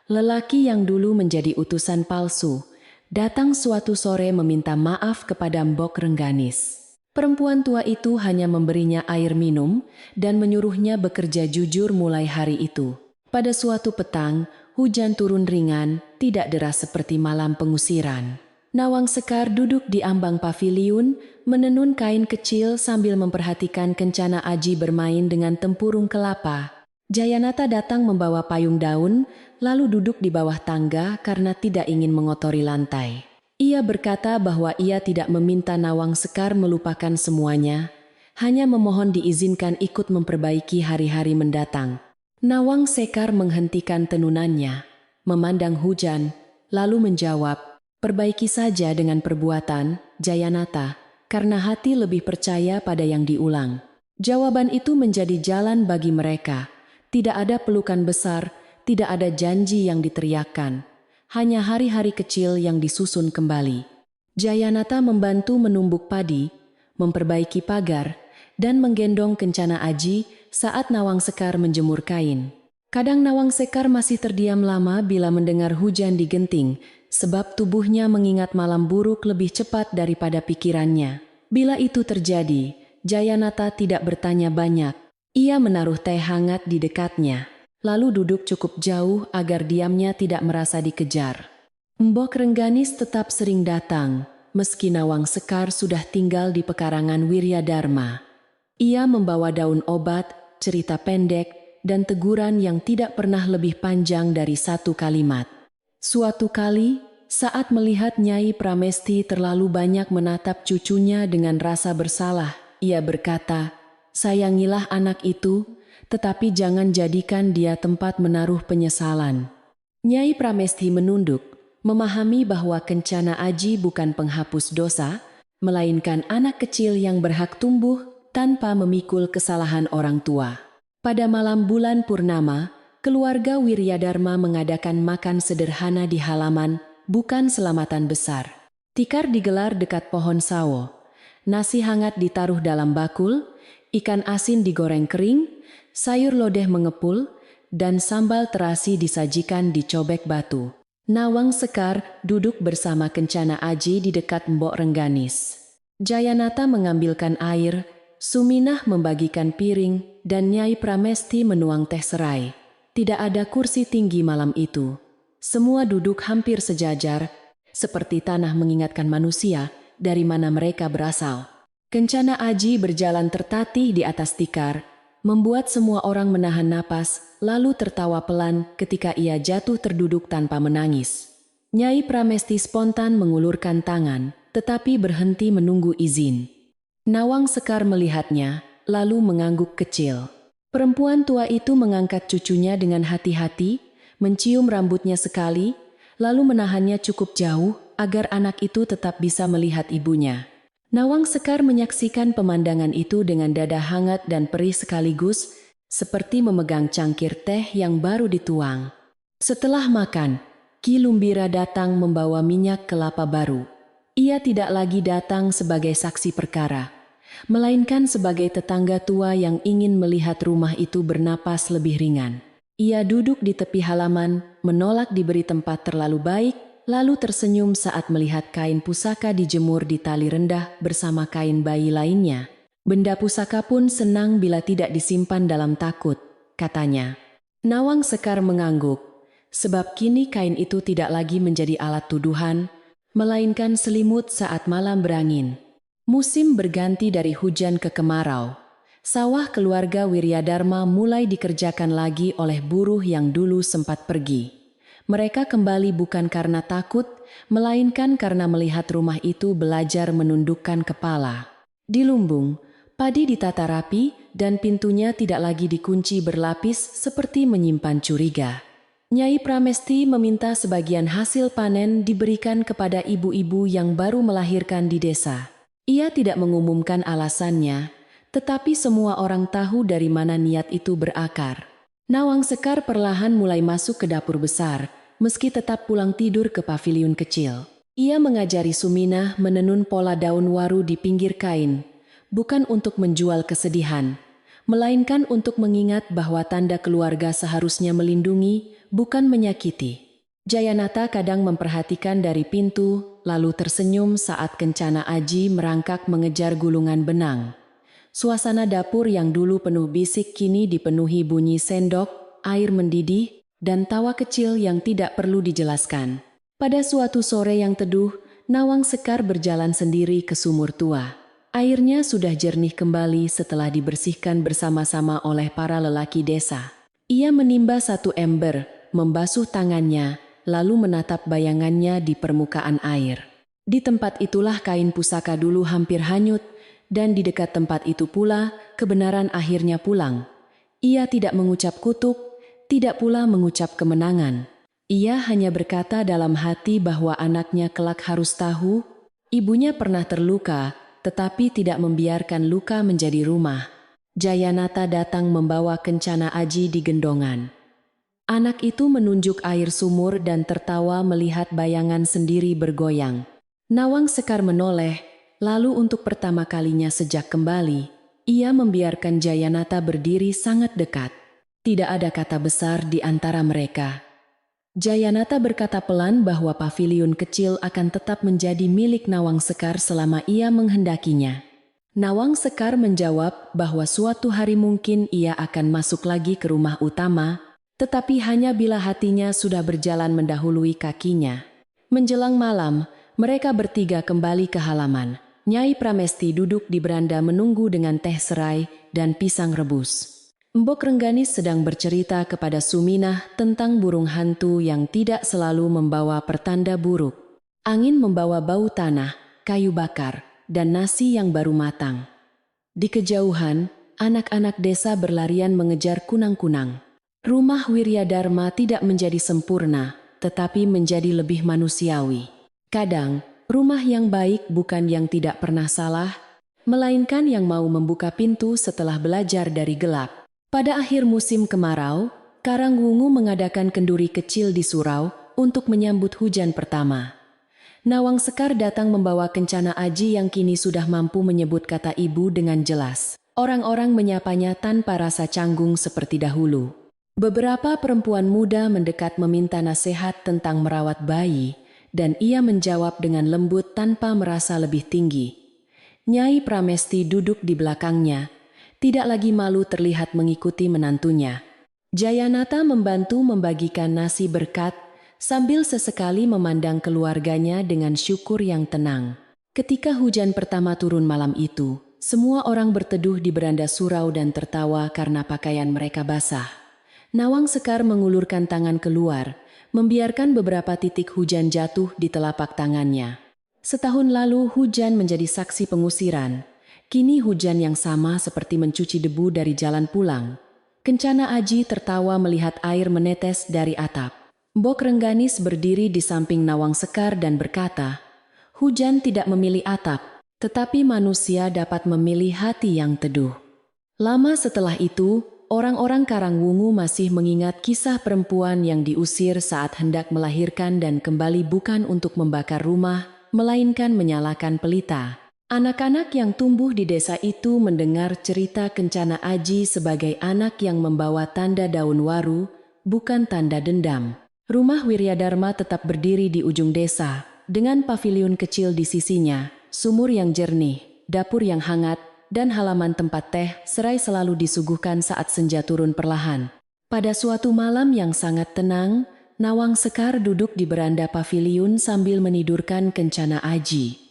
lelaki yang dulu menjadi utusan palsu, datang suatu sore meminta maaf kepada Mbok Rengganis. Perempuan tua itu hanya memberinya air minum dan menyuruhnya bekerja jujur mulai hari itu. Pada suatu petang, hujan turun ringan, tidak deras seperti malam pengusiran. Nawang Sekar duduk di ambang paviliun, menenun kain kecil sambil memperhatikan Kencana Aji bermain dengan tempurung kelapa. Jayanata datang membawa payung daun, lalu duduk di bawah tangga karena tidak ingin mengotori lantai. Ia berkata bahwa ia tidak meminta Nawang Sekar melupakan semuanya, hanya memohon diizinkan ikut memperbaiki hari-hari mendatang. Nawang Sekar menghentikan tenunannya, memandang hujan, lalu menjawab, "Perbaiki saja dengan perbuatan, Jayanata, karena hati lebih percaya pada yang diulang." Jawaban itu menjadi jalan bagi mereka. Tidak ada pelukan besar, tidak ada janji yang diteriakkan. Hanya hari-hari kecil yang disusun kembali. Jayanata membantu menumbuk padi, memperbaiki pagar, dan menggendong Kencana Aji saat Nawang Sekar menjemur kain. Kadang Nawang Sekar masih terdiam lama bila mendengar hujan di genting, sebab tubuhnya mengingat malam buruk lebih cepat daripada pikirannya. Bila itu terjadi, Jayanata tidak bertanya banyak. Ia menaruh teh hangat di dekatnya, lalu duduk cukup jauh agar diamnya tidak merasa dikejar. Mbok Rengganis tetap sering datang, meski Nawang Sekar sudah tinggal di pekarangan Wiryadharma. Ia membawa daun obat, cerita pendek, dan teguran yang tidak pernah lebih panjang dari 1 kalimat. Suatu kali, saat melihat Nyai Pramesti terlalu banyak menatap cucunya dengan rasa bersalah, ia berkata, "Sayangilah anak itu, tetapi jangan jadikan dia tempat menaruh penyesalan." Nyai Pramesti menunduk, memahami bahwa Kencana Aji bukan penghapus dosa, melainkan anak kecil yang berhak tumbuh tanpa memikul kesalahan orang tua. Pada malam bulan purnama, keluarga Wiryadharma mengadakan makan sederhana di halaman, bukan selamatan besar. Tikar digelar dekat pohon sawo. Nasi hangat ditaruh dalam bakul, ikan asin digoreng kering, sayur lodeh mengepul, dan sambal terasi disajikan di cobek batu. Nawang Sekar duduk bersama Kencana Aji di dekat Mbok Rengganis. Jayanata mengambilkan air, Suminah membagikan piring, dan Nyai Pramesti menuang teh serai. Tidak ada kursi tinggi malam itu. Semua duduk hampir sejajar, seperti tanah mengingatkan manusia dari mana mereka berasal. Kencana Aji berjalan tertatih di atas tikar, membuat semua orang menahan napas, lalu tertawa pelan ketika ia jatuh terduduk tanpa menangis. Nyai Pramesti spontan mengulurkan tangan, tetapi berhenti menunggu izin. Nawang Sekar melihatnya, lalu mengangguk kecil. Perempuan tua itu mengangkat cucunya dengan hati-hati, mencium rambutnya sekali, lalu menahannya cukup jauh agar anak itu tetap bisa melihat ibunya. Nawang Sekar menyaksikan pemandangan itu dengan dada hangat dan perih sekaligus, seperti memegang cangkir teh yang baru dituang. Setelah makan, Ki Lumbira datang membawa minyak kelapa baru. Ia tidak lagi datang sebagai saksi perkara, melainkan sebagai tetangga tua yang ingin melihat rumah itu bernapas lebih ringan. Ia duduk di tepi halaman, menolak diberi tempat terlalu baik, lalu tersenyum saat melihat kain pusaka dijemur di tali rendah bersama kain bayi lainnya. Benda pusaka pun senang bila tidak disimpan dalam takut, katanya. Nawang Sekar mengangguk, sebab kini kain itu tidak lagi menjadi alat tuduhan, melainkan selimut saat malam berangin. Musim berganti dari hujan ke kemarau. Sawah keluarga Wiryadharma mulai dikerjakan lagi oleh buruh yang dulu sempat pergi. Mereka kembali bukan karena takut, melainkan karena melihat rumah itu belajar menundukkan kepala. Di lumbung, padi ditata rapi dan pintunya tidak lagi dikunci berlapis seperti menyimpan curiga. Nyai Pramesti meminta sebagian hasil panen diberikan kepada ibu-ibu yang baru melahirkan di desa. Ia tidak mengumumkan alasannya, tetapi semua orang tahu dari mana niat itu berakar. Nawang Sekar perlahan mulai masuk ke dapur besar, meski tetap pulang tidur ke paviliun kecil. Ia mengajari Suminah menenun pola daun waru di pinggir kain, bukan untuk menjual kesedihan, melainkan untuk mengingat bahwa tanda keluarga seharusnya melindungi, bukan menyakiti. Jayanata kadang memperhatikan dari pintu, lalu tersenyum saat Kencana Aji merangkak mengejar gulungan benang. Suasana dapur yang dulu penuh bisik kini dipenuhi bunyi sendok, air mendidih, dan tawa kecil yang tidak perlu dijelaskan. Pada suatu sore yang teduh, Nawang Sekar berjalan sendiri ke sumur tua. Airnya sudah jernih kembali setelah dibersihkan bersama-sama oleh para lelaki desa. Ia menimba satu ember, membasuh tangannya, lalu menatap bayangannya di permukaan air. Di tempat itulah kain pusaka dulu hampir hanyut, dan di dekat tempat itu pula kebenaran akhirnya pulang. Ia tidak mengucap kutuk, tidak pula mengucap kemenangan. Ia hanya berkata dalam hati bahwa anaknya kelak harus tahu, ibunya pernah terluka, tetapi tidak membiarkan luka menjadi rumah. Jayanata datang membawa Kencana Aji di gendongan. Anak itu menunjuk air sumur dan tertawa melihat bayangan sendiri bergoyang. Nawang Sekar menoleh, lalu untuk pertama kalinya sejak kembali, ia membiarkan Jayanata berdiri sangat dekat. Tidak ada kata besar di antara mereka. Jayanata berkata pelan bahwa paviliun kecil akan tetap menjadi milik Nawang Sekar selama ia menghendakinya. Nawang Sekar menjawab bahwa suatu hari mungkin ia akan masuk lagi ke rumah utama, tetapi hanya bila hatinya sudah berjalan mendahului kakinya. Menjelang malam, mereka bertiga kembali ke halaman. Nyai Pramesti duduk di beranda menunggu dengan teh serai dan pisang rebus. Mbok Rengganis sedang bercerita kepada Suminah tentang burung hantu yang tidak selalu membawa pertanda buruk. Angin membawa bau tanah, kayu bakar, dan nasi yang baru matang. Di kejauhan, anak-anak desa berlarian mengejar kunang-kunang. Rumah Wiryadharma tidak menjadi sempurna, tetapi menjadi lebih manusiawi. Kadang, rumah yang baik bukan yang tidak pernah salah, melainkan yang mau membuka pintu setelah belajar dari gelap. Pada akhir musim kemarau, Karangwungu mengadakan kenduri kecil di surau untuk menyambut hujan pertama. Nawang Sekar datang membawa kencana aji yang kini sudah mampu menyebut kata ibu dengan jelas. Orang-orang menyapanya tanpa rasa canggung seperti dahulu. Beberapa perempuan muda mendekat meminta nasihat tentang merawat bayi, dan ia menjawab dengan lembut tanpa merasa lebih tinggi. Nyai Pramesti duduk di belakangnya, tidak lagi malu terlihat mengikuti menantunya. Jayanata membantu membagikan nasi berkat, sambil sesekali memandang keluarganya dengan syukur yang tenang. Ketika hujan pertama turun malam itu, semua orang berteduh di beranda surau dan tertawa karena pakaian mereka basah. Nawang Sekar mengulurkan tangan keluar, membiarkan beberapa titik hujan jatuh di telapak tangannya. Setahun lalu hujan menjadi saksi pengusiran. Kini hujan yang sama seperti mencuci debu dari jalan pulang. Kencana Aji tertawa melihat air menetes dari atap. Mbok Rengganis berdiri di samping Nawang Sekar dan berkata, "Hujan tidak memilih atap, tetapi manusia dapat memilih hati yang teduh." Lama setelah itu, orang-orang Karangwungu masih mengingat kisah perempuan yang diusir saat hendak melahirkan dan kembali bukan untuk membakar rumah, melainkan menyalakan pelita. Anak-anak yang tumbuh di desa itu mendengar cerita Kencana Aji sebagai anak yang membawa tanda daun waru, bukan tanda dendam. Rumah Wiryadharma tetap berdiri di ujung desa, dengan paviliun kecil di sisinya, sumur yang jernih, dapur yang hangat, dan halaman tempat teh serai selalu disuguhkan saat senja turun perlahan. Pada suatu malam yang sangat tenang, Nawang Sekar duduk di beranda paviliun sambil menidurkan Kencana Aji.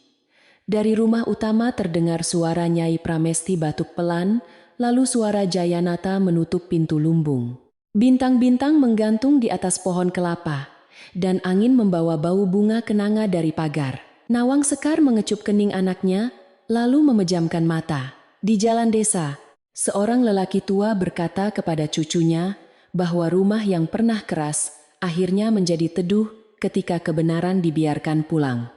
Dari rumah utama terdengar suara Nyai Pramesti batuk pelan, lalu suara Jayanata menutup pintu lumbung. Bintang-bintang menggantung di atas pohon kelapa, dan angin membawa bau bunga kenanga dari pagar. Nawang Sekar mengecup kening anaknya, lalu memejamkan mata. Di jalan desa, seorang lelaki tua berkata kepada cucunya bahwa rumah yang pernah keras akhirnya menjadi teduh ketika kebenaran dibiarkan pulang.